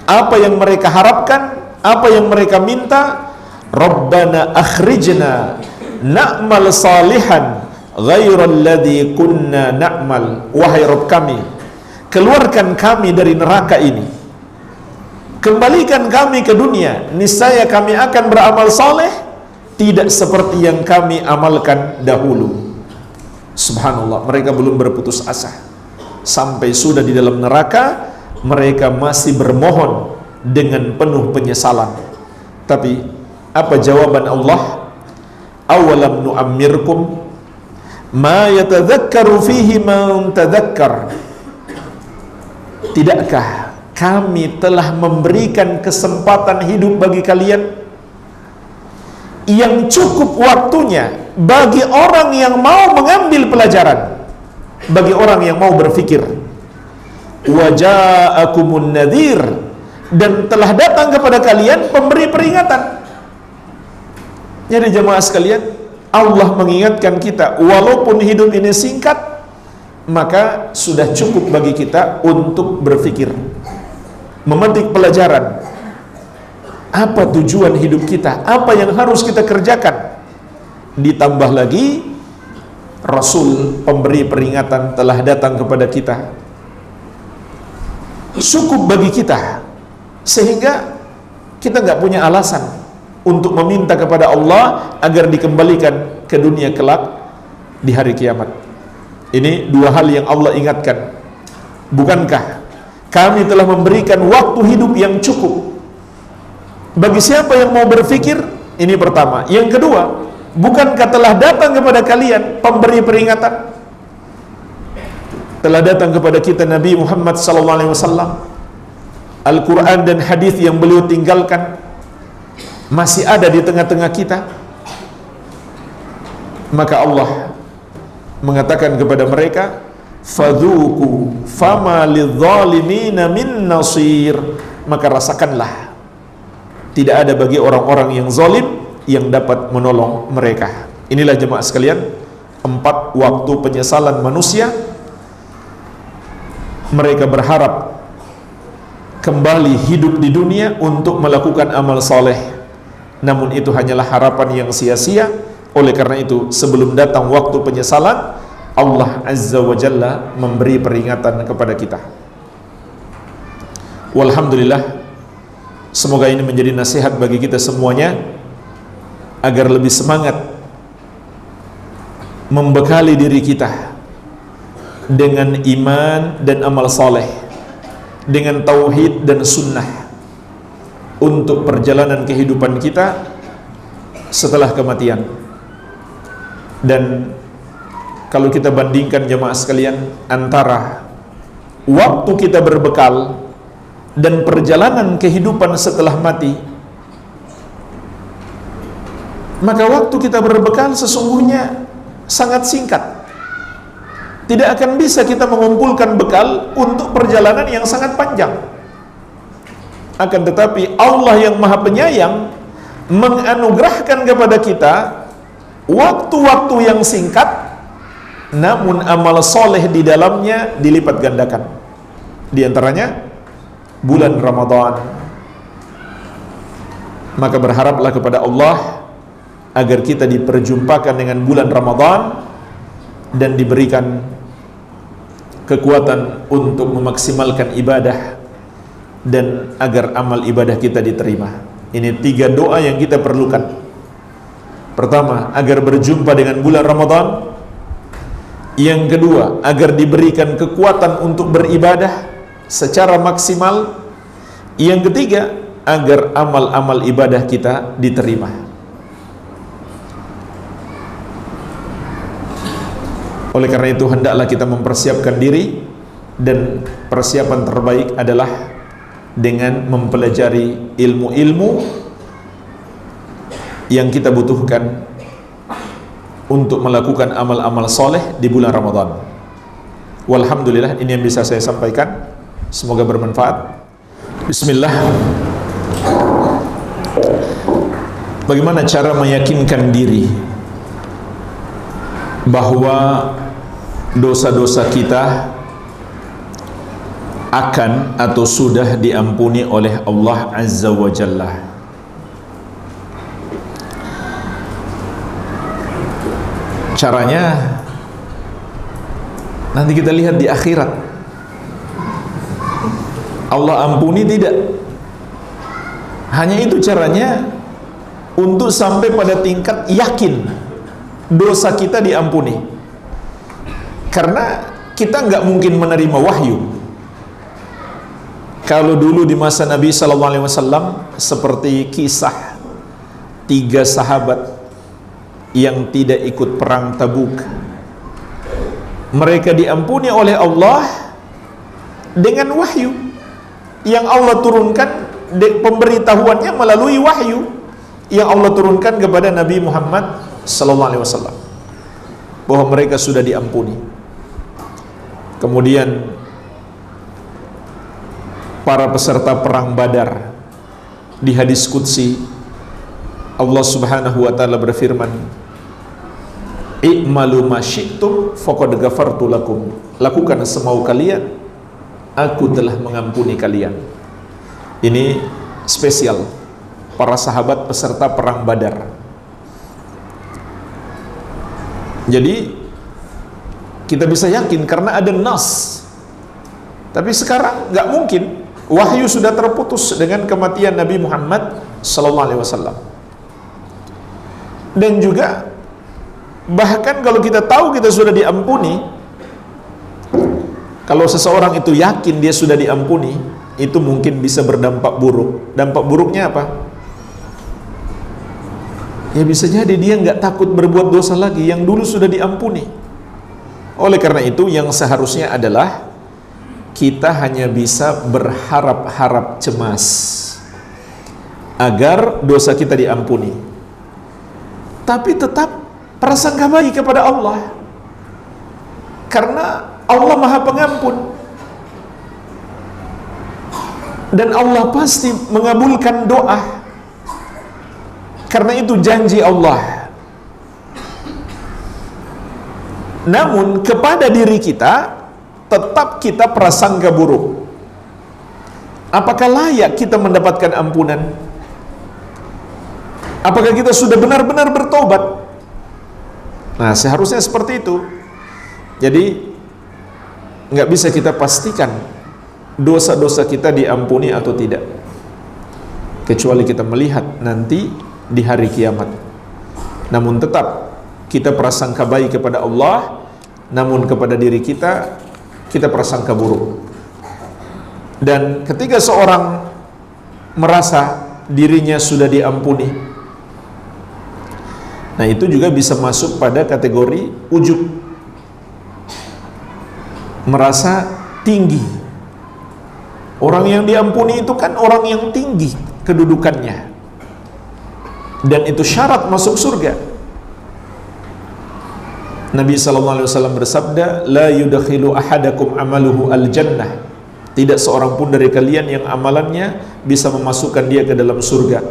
Apa yang mereka harapkan, apa yang mereka minta? Rabbana akhrijna na'mal salihan ghairal ladzi kunna na'mal. Wahai Rabb kami, keluarkan kami dari neraka ini, kembalikan kami ke dunia, niscaya kami akan beramal saleh tidak seperti yang kami amalkan dahulu. Subhanallah, mereka belum berputus asa. Sampai sudah di dalam neraka, mereka masih bermohon dengan penuh penyesalan. Tapi apa jawaban Allah? Awalam nu'ammirkum ma yatadzakkaru fihi man tadzakkar. Tidakkah kami telah memberikan kesempatan hidup bagi kalian yang cukup waktunya bagi orang yang mau mengambil pelajaran, bagi orang yang mau berfikir. Waja'akumun nadhir, dan telah datang kepada kalian pemberi peringatan. Jadi jemaah sekalian, Allah mengingatkan kita, walaupun hidup ini singkat, maka sudah cukup bagi kita untuk berfikir, memetik pelajaran. Apa tujuan hidup kita? Apa yang harus kita kerjakan? Ditambah lagi, Rasul pemberi peringatan telah datang kepada kita. Cukup bagi kita, sehingga kita nggak punya alasan untuk meminta kepada Allah agar dikembalikan ke dunia kelak di hari kiamat. Ini dua hal yang Allah ingatkan. Bukankah kami telah memberikan waktu hidup yang cukup bagi siapa yang mau berfikir? Ini pertama. Yang kedua, bukankah telah datang kepada kalian pemberi peringatan? Telah datang kepada kita Nabi Muhammad SAW. Al-Quran dan hadis yang beliau tinggalkan masih ada di tengah-tengah kita. Maka Allah mengatakan kepada mereka, fadhuku fama lidzalimina min nasir. Maka rasakanlah, tidak ada bagi orang-orang yang zalim yang dapat menolong mereka. Inilah jemaah sekalian, 4 waktu penyesalan manusia. Mereka berharap kembali hidup di dunia untuk melakukan amal soleh, namun itu hanyalah harapan yang sia-sia. Oleh karena itu, sebelum datang waktu penyesalan, Allah Azza wa Jalla memberi peringatan kepada kita. Walhamdulillah, semoga ini menjadi nasihat bagi kita semuanya agar lebih semangat membekali diri kita dengan iman dan amal saleh, dengan tauhid dan sunnah untuk perjalanan kehidupan kita setelah kematian. Dan kalau kita bandingkan jemaah sekalian antara waktu kita berbekal dan perjalanan kehidupan setelah mati, maka waktu kita berbekal sesungguhnya sangat singkat. Tidak akan bisa kita mengumpulkan bekal untuk perjalanan yang sangat panjang. Akan tetapi Allah yang Maha Penyayang menganugerahkan kepada kita waktu-waktu yang singkat, namun amal soleh di dalamnya dilipat gandakan. Di antaranya bulan Ramadan. Maka berharaplah kepada Allah agar kita diperjumpakan dengan bulan Ramadan dan diberikan kekuatan untuk memaksimalkan ibadah dan agar amal ibadah kita diterima. Ini 3 doa yang kita perlukan. Pertama, agar berjumpa dengan bulan Ramadan. Yang kedua, agar diberikan kekuatan untuk beribadah secara maksimal. Yang ketiga, agar amal-amal ibadah kita diterima. Oleh karena itu, hendaklah kita mempersiapkan diri, dan persiapan terbaik adalah dengan mempelajari ilmu-ilmu yang kita butuhkan untuk melakukan amal-amal soleh di bulan Ramadan. Walhamdulillah, ini yang bisa saya sampaikan. Semoga bermanfaat. Bismillah. Bagaimana cara meyakinkan diri bahwa dosa-dosa kita akan atau sudah diampuni oleh Allah Azza wa Jalla? Caranya nanti kita lihat di akhirat. Allah ampuni tidak? Hanya itu caranya untuk sampai pada tingkat yakin dosa kita diampuni. Karena kita nggak mungkin menerima wahyu. Kalau dulu di masa Nabi SAW, seperti kisah 3 sahabat yang tidak ikut perang Tabuk, mereka diampuni oleh Allah dengan wahyu yang Allah turunkan, pemberitahuannya melalui wahyu yang Allah turunkan kepada Nabi Muhammad SAW, bahwa mereka sudah diampuni. Kemudian para peserta perang Badar, di hadis qudsi Allah Subhanahu wa taala berfirman, "I'malu ma syi'tum faqad ghafartu lakum." Lakukan semau kalian, aku telah mengampuni kalian. Ini spesial para sahabat peserta perang Badar. Jadi kita bisa yakin karena ada nas. Tapi sekarang nggak mungkin, wahyu sudah terputus dengan kematian Nabi Muhammad SAW. Dan juga bahkan kalau kita tahu kita sudah diampuni, kalau seseorang itu yakin dia sudah diampuni, itu mungkin bisa berdampak buruk. Dampak buruknya apa? Ya bisa jadi dia nggak takut berbuat dosa lagi yang dulu sudah diampuni. Oleh karena itu, yang seharusnya adalah kita hanya bisa berharap-harap cemas agar dosa kita diampuni, tapi tetap prasangka baik kepada Allah, karena Allah Maha Pengampun dan Allah pasti mengabulkan doa. karena itu janji Allah. Namun kepada diri kita tetap kita prasangka buruk. Apakah layak kita mendapatkan ampunan? Apakah kita sudah benar-benar bertobat? Nah, seharusnya seperti itu. Jadi nggak bisa kita pastikan dosa-dosa kita diampuni atau tidak, kecuali kita melihat nanti di hari kiamat. Namun tetap kita prasangka baik kepada Allah, namun kepada diri kita prasangka buruk. Dan ketika seorang merasa dirinya sudah diampuni, nah itu juga bisa masuk pada kategori ujub, merasa tinggi. Orang yang diampuni itu kan orang yang tinggi kedudukannya, dan itu syarat masuk surga. Nabi SAW bersabda, la yudakhilu ahadakum amaluhu al-jannah. Tidak seorang pun dari kalian yang amalannya bisa memasukkan dia ke dalam surga.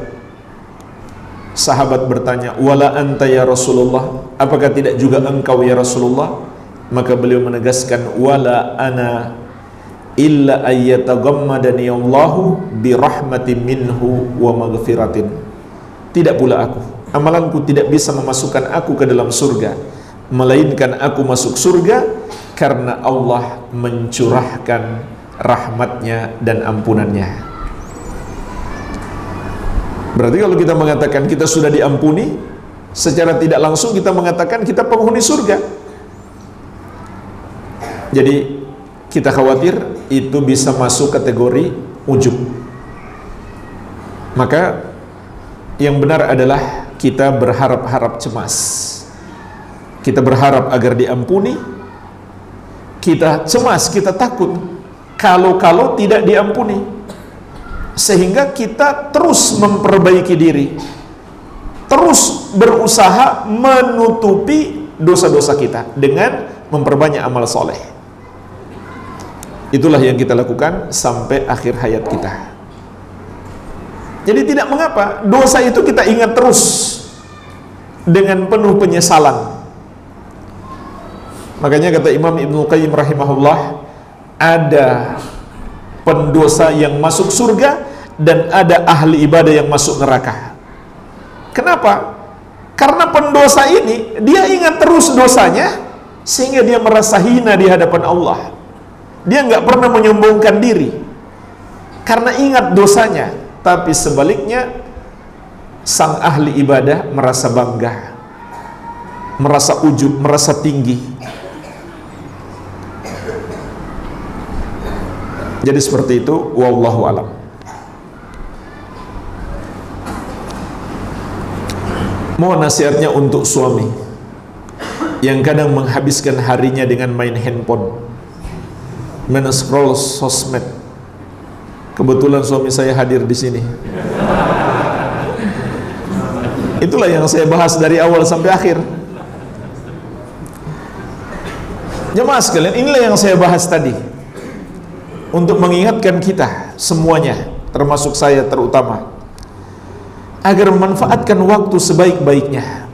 Sahabat bertanya, wala anta ya Rasulullah, apakah tidak juga engkau ya Rasulullah? Maka beliau menegaskan, wala ana illa ayyatagammadani Allahu birahmatin minhu wa maghfiratin. Tidak pula aku, amalanku tidak bisa memasukkan aku ke dalam surga, melainkan aku masuk surga karena Allah mencurahkan rahmatnya dan ampunannya. Berarti kalau kita mengatakan kita sudah diampuni, secara tidak langsung kita mengatakan kita penghuni surga. Jadi kita khawatir itu bisa masuk kategori ujub. Maka yang benar adalah kita berharap-harap cemas. Kita berharap agar diampuni. Kita cemas, kita takut kalau tidak diampuni, sehingga kita terus memperbaiki diri, terus berusaha menutupi dosa-dosa kita dengan memperbanyak amal soleh. Itulah yang kita lakukan sampai akhir hayat kita. Jadi tidak mengapa dosa itu kita ingat terus dengan penuh penyesalan. Makanya kata Imam Ibnu Qayyim rahimahullah, ada pendosa yang masuk surga dan ada ahli ibadah yang masuk neraka. Kenapa? Karena pendosa ini dia ingat terus dosanya sehingga dia merasa hina di hadapan Allah. Dia nggak pernah menyombongkan diri karena ingat dosanya. Tapi sebaliknya sang ahli ibadah merasa bangga, merasa ujub, merasa tinggi. Jadi seperti itu, wallahu alam. Mohon nasihatnya untuk suami yang kadang menghabiskan harinya dengan main handphone, men-scroll sosmed. Kebetulan suami saya hadir di sini. Itulah yang saya bahas dari awal sampai akhir. Jemaah sekalian, inilah yang saya bahas tadi, untuk mengingatkan kita semuanya, termasuk saya terutama, agar memanfaatkan waktu sebaik-baiknya.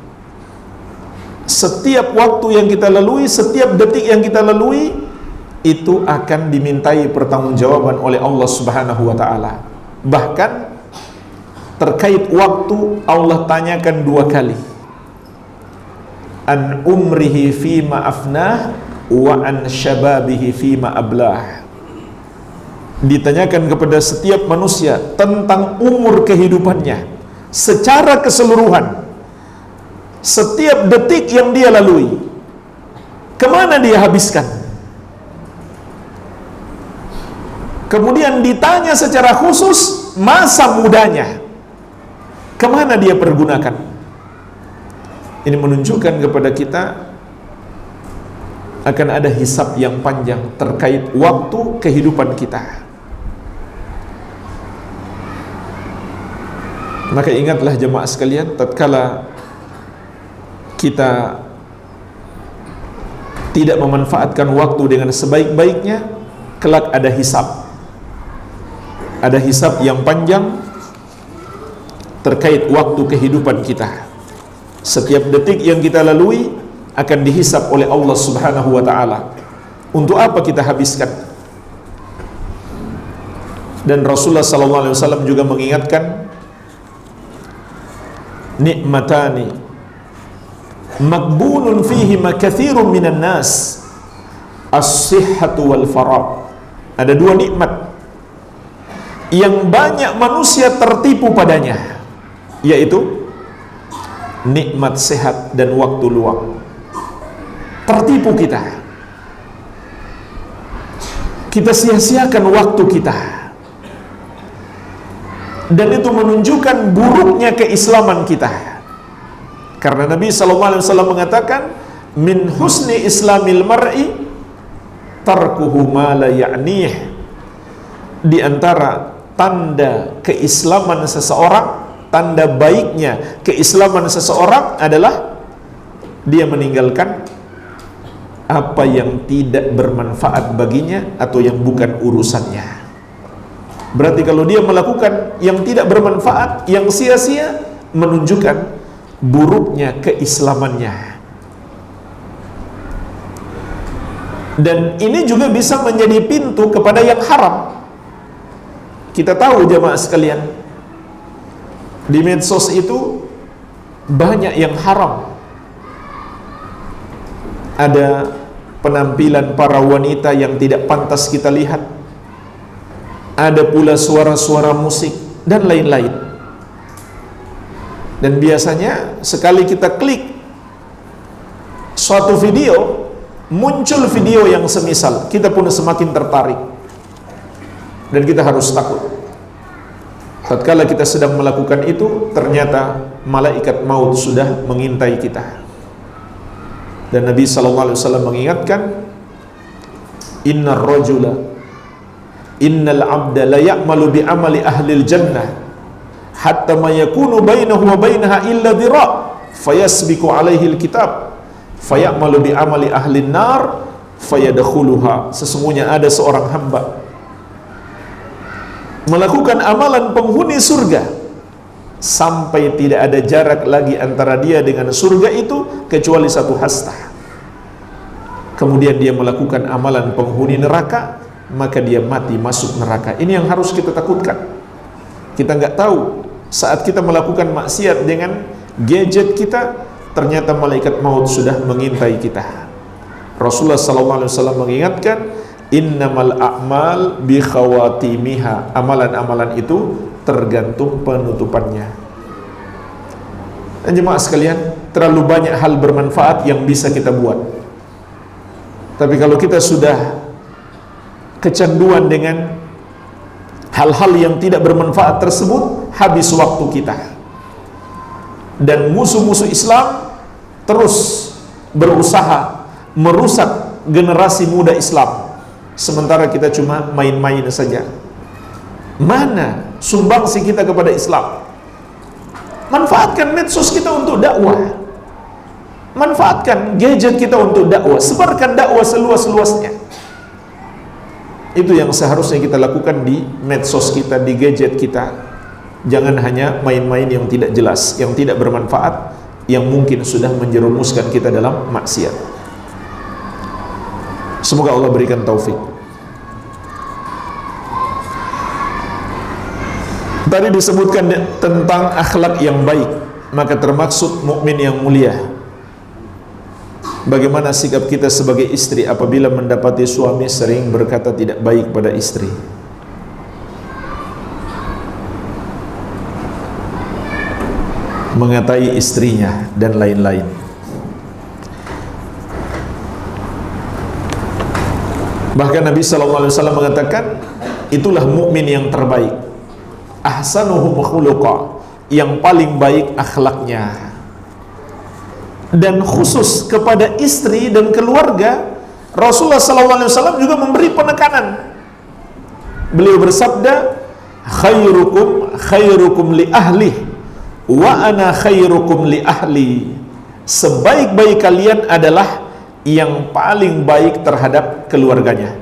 Setiap waktu yang kita lalui, setiap detik yang kita lalui, itu akan dimintai pertanggungjawaban oleh Allah Subhanahu wa ta'ala. Bahkan terkait waktu Allah tanyakan 2 kali, an umrihi fima afnah wa an syababihi fima ablah. Ditanyakan kepada setiap manusia tentang umur kehidupannya secara keseluruhan, setiap detik yang dia lalui, kemana dia habiskan. Kemudian ditanya secara khusus masa mudanya, kemana dia pergunakan. Ini menunjukkan kepada kita akan ada hisab yang panjang terkait waktu kehidupan kita. Maka ingatlah jemaah sekalian, tatkala kita tidak memanfaatkan waktu dengan sebaik-baiknya, kelak ada hisab. Ada hisab yang panjang terkait waktu kehidupan kita. Setiap detik yang kita lalui akan dihisab oleh Allah Subhanahu wa taala. Untuk apa kita habiskan? Dan Rasulullah sallallahu alaihi wasallam juga mengingatkan, nikmatani maghbunun fihi ma katsirun minan nas, as-sihhatu wal faragh. Ada dua nikmat yang banyak manusia tertipu padanya, yaitu nikmat sehat dan waktu luang. Tertipu kita sia-siakan waktu kita, dan itu menunjukkan buruknya keislaman kita. Karena Nabi SAW mengatakan, min husni islamil mar'i tarkuhu ma la ya'nih. Di antara tanda keislaman seseorang, tanda baiknya keislaman seseorang adalah dia meninggalkan apa yang tidak bermanfaat baginya atau yang bukan urusannya. Berarti kalau dia melakukan yang tidak bermanfaat, yang sia-sia, menunjukkan buruknya keislamannya. Dan ini juga bisa menjadi pintu kepada yang haram. Kita tahu jamaah sekalian, di medsos itu banyak yang haram. Ada penampilan para wanita yang tidak pantas kita lihat, ada pula suara-suara musik dan lain-lain. Dan biasanya sekali kita klik suatu video, muncul video yang semisal, kita pun semakin tertarik dan kita harus takut. Tatkala kita sedang melakukan itu, ternyata malaikat maut sudah mengintai kita. Dan Nabi SAW mengingatkan, innar rajula, innal abda la ya'malu bi amali ahlil jannah hatta ma yakunu bainahu wa bainaha illa dhira' fayasbiqu alaihi alkitab fayamalu bi amali ahlin nar fayadkhuluha. Sesungguhnya ada seorang hamba melakukan amalan penghuni surga sampai tidak ada jarak lagi antara dia dengan surga itu kecuali satu hasta. Kemudian dia melakukan amalan penghuni neraka, maka dia mati masuk neraka. Ini yang harus kita takutkan. Kita nggak tahu saat kita melakukan maksiat dengan gadget kita, ternyata malaikat maut sudah mengintai kita. Rasulullah SAW mengingatkan, innamal a'mal bi khawatimiha. Amalan-amalan itu tergantung penutupannya. Dan jemaah sekalian, terlalu banyak hal bermanfaat yang bisa kita buat. Tapi kalau kita sudah kecanduan dengan hal-hal yang tidak bermanfaat tersebut, habis waktu kita. Dan musuh-musuh Islam terus berusaha merusak generasi muda Islam, sementara kita cuma main-main saja. Mana sumbangsi kita kepada Islam? Manfaatkan medsos kita untuk dakwah, manfaatkan gadget kita untuk dakwah, sebarkan dakwah seluas-luasnya. Itu yang seharusnya kita lakukan di medsos kita, di gadget kita. Jangan hanya main-main yang tidak jelas, yang tidak bermanfaat, yang mungkin sudah menjerumuskan kita dalam maksiat. Semoga Allah berikan taufik. Tadi disebutkan tentang akhlak yang baik, maka termaksud mukmin yang mulia. Bagaimana sikap kita sebagai istri apabila mendapati suami sering berkata tidak baik pada istri? Mengatai istrinya dan lain-lain. Bahkan Nabi SAW mengatakan, itulah mukmin yang terbaik, ahsanuhum khuluqa, yang paling baik akhlaknya. Dan khusus kepada istri dan keluarga, Rasulullah SAW juga memberi penekanan. Beliau bersabda, khairukum li ahli wa ana khairukum li ahli. Sebaik-baik kalian adalah yang paling baik terhadap keluarganya,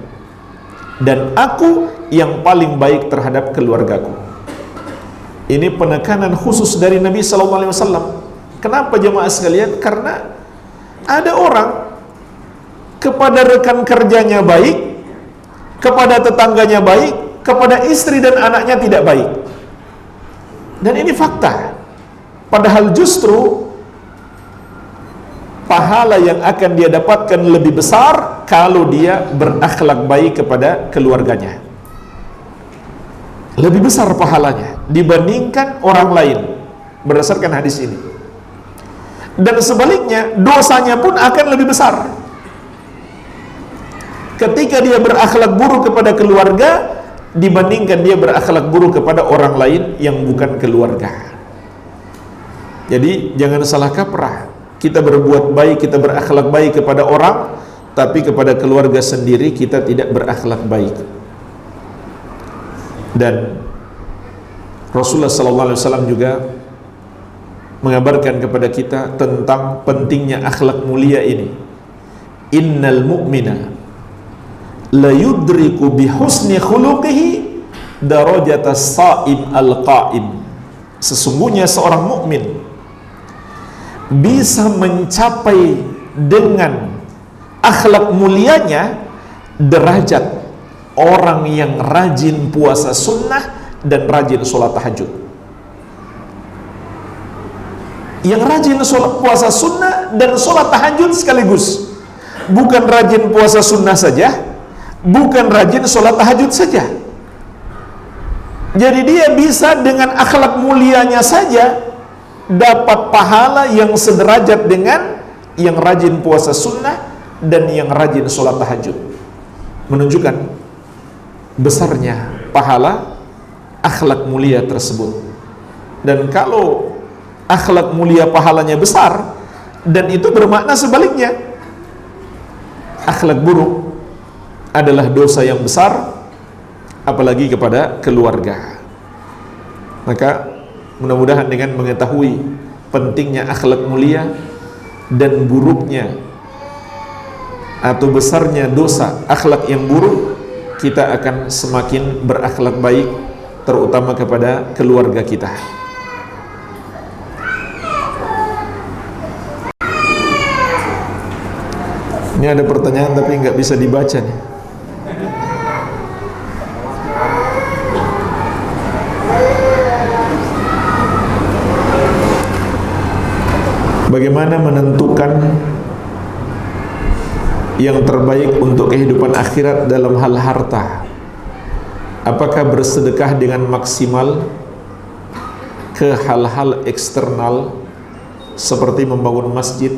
dan aku yang paling baik terhadap keluargaku. Ini penekanan khusus dari Nabi SAW. Kenapa jemaah sekalian? Karena ada orang kepada rekan kerjanya baik, kepada tetangganya baik, kepada istri dan anaknya tidak baik. Dan ini fakta. Padahal justru pahala yang akan dia dapatkan lebih besar kalau dia berakhlak baik kepada keluarganya. Lebih besar pahalanya dibandingkan orang lain berdasarkan hadis ini. Dan sebaliknya dosanya pun akan lebih besar ketika dia berakhlak buruk kepada keluarga dibandingkan dia berakhlak buruk kepada orang lain yang bukan keluarga. Jadi jangan salah kaprah. Kita berbuat baik, kita berakhlak baik kepada orang, tapi kepada keluarga sendiri kita tidak berakhlak baik. Dan Rasulullah SAW juga mengabarkan kepada kita tentang pentingnya akhlak mulia ini. Innal mu'mina la yudriku bihusni khuluqihi darajatas sa'im al-qa'im. Sesungguhnya seorang mukmin bisa mencapai dengan akhlak mulianya derajat orang yang rajin puasa sunnah dan rajin sholat tahajud. Yang rajin puasa sunnah dan sholat tahajud sekaligus. Bukan rajin puasa sunnah saja, bukan rajin sholat tahajud saja. Jadi dia bisa dengan akhlak mulianya saja dapat pahala yang sederajat dengan yang rajin puasa sunnah dan yang rajin sholat tahajud. Menunjukkan besarnya pahala akhlak mulia tersebut. Dan kalau akhlak mulia pahalanya besar, dan itu bermakna sebaliknya, akhlak buruk adalah dosa yang besar, apalagi kepada keluarga. Maka mudah-mudahan dengan mengetahui pentingnya akhlak mulia dan buruknya atau besarnya dosa akhlak yang buruk, kita akan semakin berakhlak baik, terutama kepada keluarga kita. Ini ada pertanyaan tapi nggak bisa dibaca nih. Bagaimana menentukan yang terbaik untuk kehidupan akhirat dalam hal harta? Apakah bersedekah dengan maksimal ke hal-hal eksternal seperti membangun masjid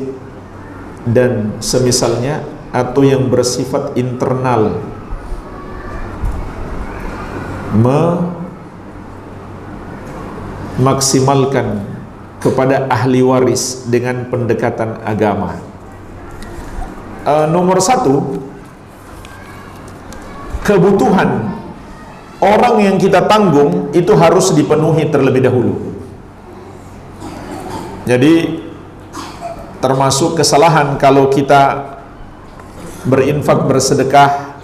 dan semisalnya, atau yang bersifat internal, memaksimalkan kepada ahli waris dengan pendekatan agama? Nomor satu, kebutuhan orang yang kita tanggung itu harus dipenuhi terlebih dahulu. Jadi termasuk kesalahan kalau kita berinfak, bersedekah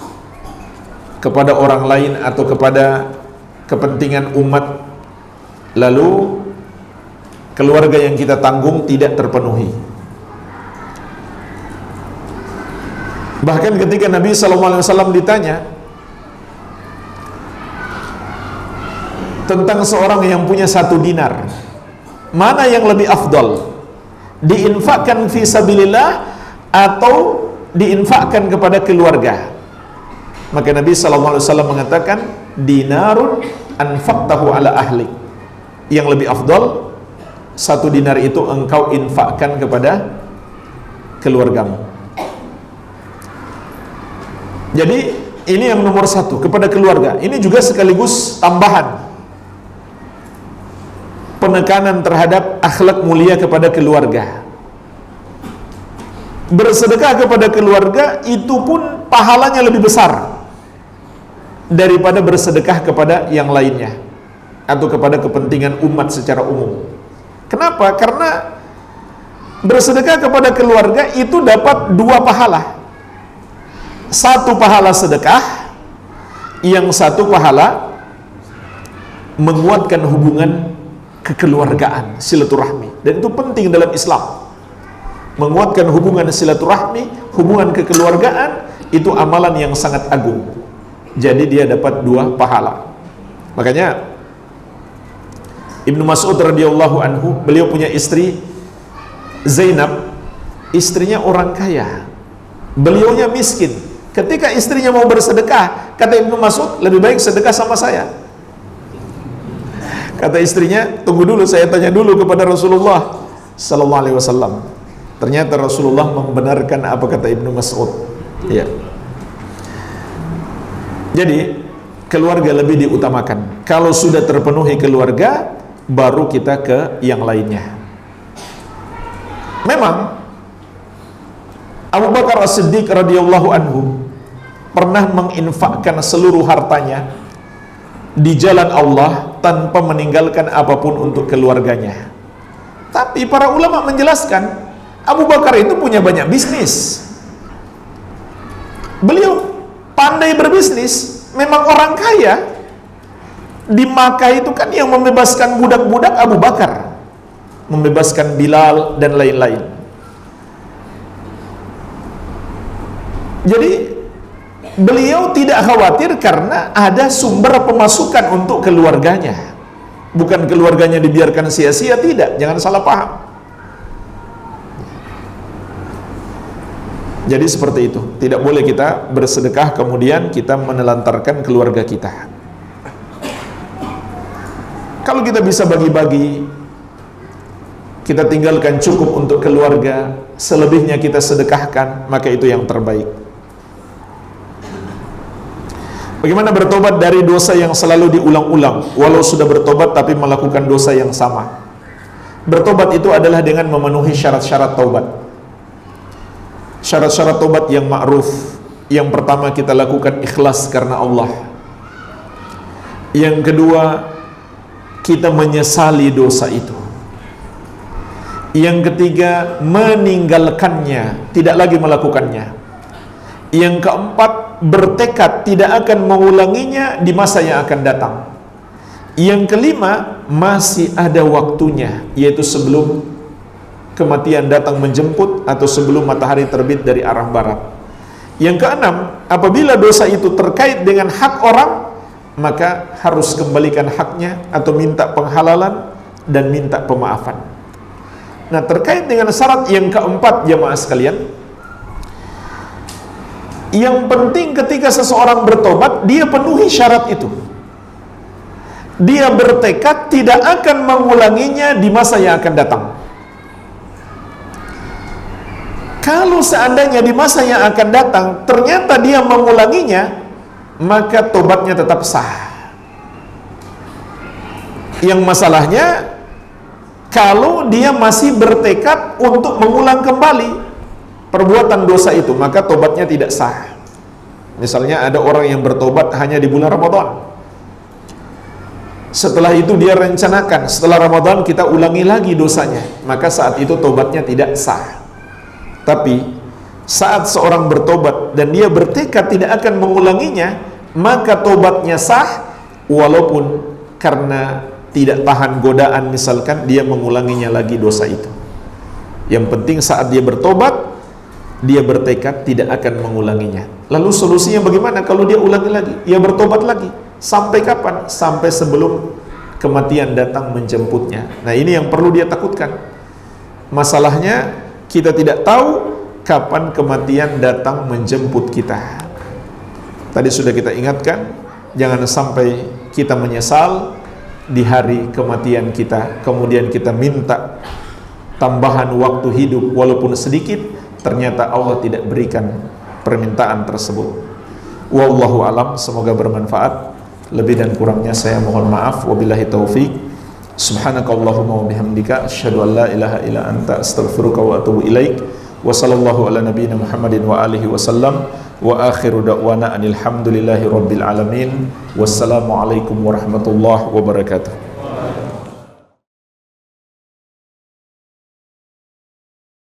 kepada orang lain atau kepada kepentingan umat, lalu keluarga yang kita tanggung tidak terpenuhi. Bahkan ketika Nabi SAW ditanya tentang seorang yang punya 1 dinar, mana yang lebih afdal, diinfakkan fi sabilillah atau diinfakkan kepada keluarga? Maka Nabi SAW mengatakan, dinarun anfaqtahu ala ahlik. Yang lebih afdal, 1 dinar itu engkau infakkan kepada keluargamu. Jadi ini yang nomor 1, kepada keluarga. Ini juga sekaligus tambahan penekanan terhadap akhlak mulia kepada keluarga. Bersedekah kepada keluarga itu pun pahalanya lebih besar daripada bersedekah kepada yang lainnya atau kepada kepentingan umat secara umum. Kenapa? Karena bersedekah kepada keluarga itu dapat 2 pahala. 1 pahala sedekah, yang 1 pahala menguatkan hubungan kekeluargaan, silaturahmi. Dan itu penting dalam Islam. Menguatkan hubungan silaturahmi, hubungan kekeluargaan, itu amalan yang sangat agung. Jadi dia dapat 2 pahala. Makanya Ibnu Mas'ud radhiyallahu anhu, beliau punya istri Zainab, istrinya orang kaya, beliaunya miskin. Ketika istrinya mau bersedekah, kata Ibnu Mas'ud, lebih baik sedekah sama saya. Kata istrinya, tunggu dulu, saya tanya dulu kepada Rasulullah sallallahu alaihi wasallam. Ternyata Rasulullah membenarkan apa kata Ibnu Mas'ud. Ya. Jadi keluarga lebih diutamakan. Kalau sudah terpenuhi keluarga, baru kita ke yang lainnya. Memang Abu Bakar As-Siddiq radhiyallahu anhu pernah menginfakkan seluruh hartanya di jalan Allah tanpa meninggalkan apapun untuk keluarganya. Tapi para ulama menjelaskan, Abu Bakar itu punya banyak bisnis. Beliau pandai berbisnis, memang orang kaya. Di Makkah itu kan yang membebaskan budak-budak Abu Bakar, membebaskan Bilal dan lain-lain. Jadi beliau tidak khawatir karena ada sumber pemasukan untuk keluarganya. Bukan keluarganya dibiarkan sia-sia, tidak, jangan salah paham. Jadi seperti itu, tidak boleh kita bersedekah kemudian kita menelantarkan keluarga kita. Kalau kita bisa bagi-bagi, kita tinggalkan cukup untuk keluarga, selebihnya kita sedekahkan, maka itu yang terbaik. Bagaimana bertobat dari dosa yang selalu diulang-ulang, walau sudah bertobat tapi melakukan dosa yang sama? Bertobat itu adalah dengan memenuhi syarat-syarat taubat. Syarat-syarat taubat yang ma'ruf. Yang pertama, kita lakukan ikhlas karena Allah. Yang kedua, kita menyesali dosa itu. Yang ketiga, meninggalkannya, tidak lagi melakukannya. Yang keempat, bertekad tidak akan mengulanginya di masa yang akan datang. Yang kelima, masih ada waktunya, yaitu sebelum kematian datang menjemput atau sebelum matahari terbit dari arah barat. Yang keenam, apabila dosa itu terkait dengan hak orang, maka harus kembalikan haknya atau minta penghalalan dan minta pemaafan. Nah, terkait dengan syarat yang keempat, jamaah sekalian, yang penting ketika seseorang bertobat, dia penuhi syarat itu. Dia bertekad tidak akan mengulanginya di masa yang akan datang. Kalau seandainya di masa yang akan datang ternyata dia mengulanginya, maka tobatnya tetap sah. Yang masalahnya, kalau dia masih bertekad untuk mengulang kembali perbuatan dosa itu, maka tobatnya tidak sah. Misalnya ada orang yang bertobat hanya di bulan Ramadan. Setelah itu dia rencanakan, setelah Ramadan kita ulangi lagi dosanya, maka saat itu tobatnya tidak sah. Tapi saat seorang bertobat dan dia bertekad tidak akan mengulanginya, maka tobatnya sah, walaupun karena tidak tahan godaan misalkan dia mengulanginya lagi dosa itu. Yang penting saat dia bertobat, dia bertekad tidak akan mengulanginya. Lalu solusinya bagaimana kalau dia ulangi lagi? Ya bertobat lagi. Sampai kapan? Sampai sebelum kematian datang menjemputnya. Nah, ini yang perlu dia takutkan. Masalahnya kita tidak tahu kapan kematian datang menjemput kita. Tadi sudah kita ingatkan, jangan sampai kita menyesal di hari kematian kita, kemudian kita minta tambahan waktu hidup walaupun sedikit, ternyata Allah tidak berikan permintaan tersebut. Wallahu alam, semoga bermanfaat. Lebih dan kurangnya saya mohon maaf. Wabillahi taufik. Subhanakallahumma wa bihamdika asyhadu an la ilaha illa anta astaghfiruka wa atubu ilaik. Wa sallallahu ala nabiyyina Muhammadin wa alihi wasallam. Wa akhiru da'wana anil hamdulillahi rabbil alamin. Wassalamu alaikum warahmatullahi wabarakatuh.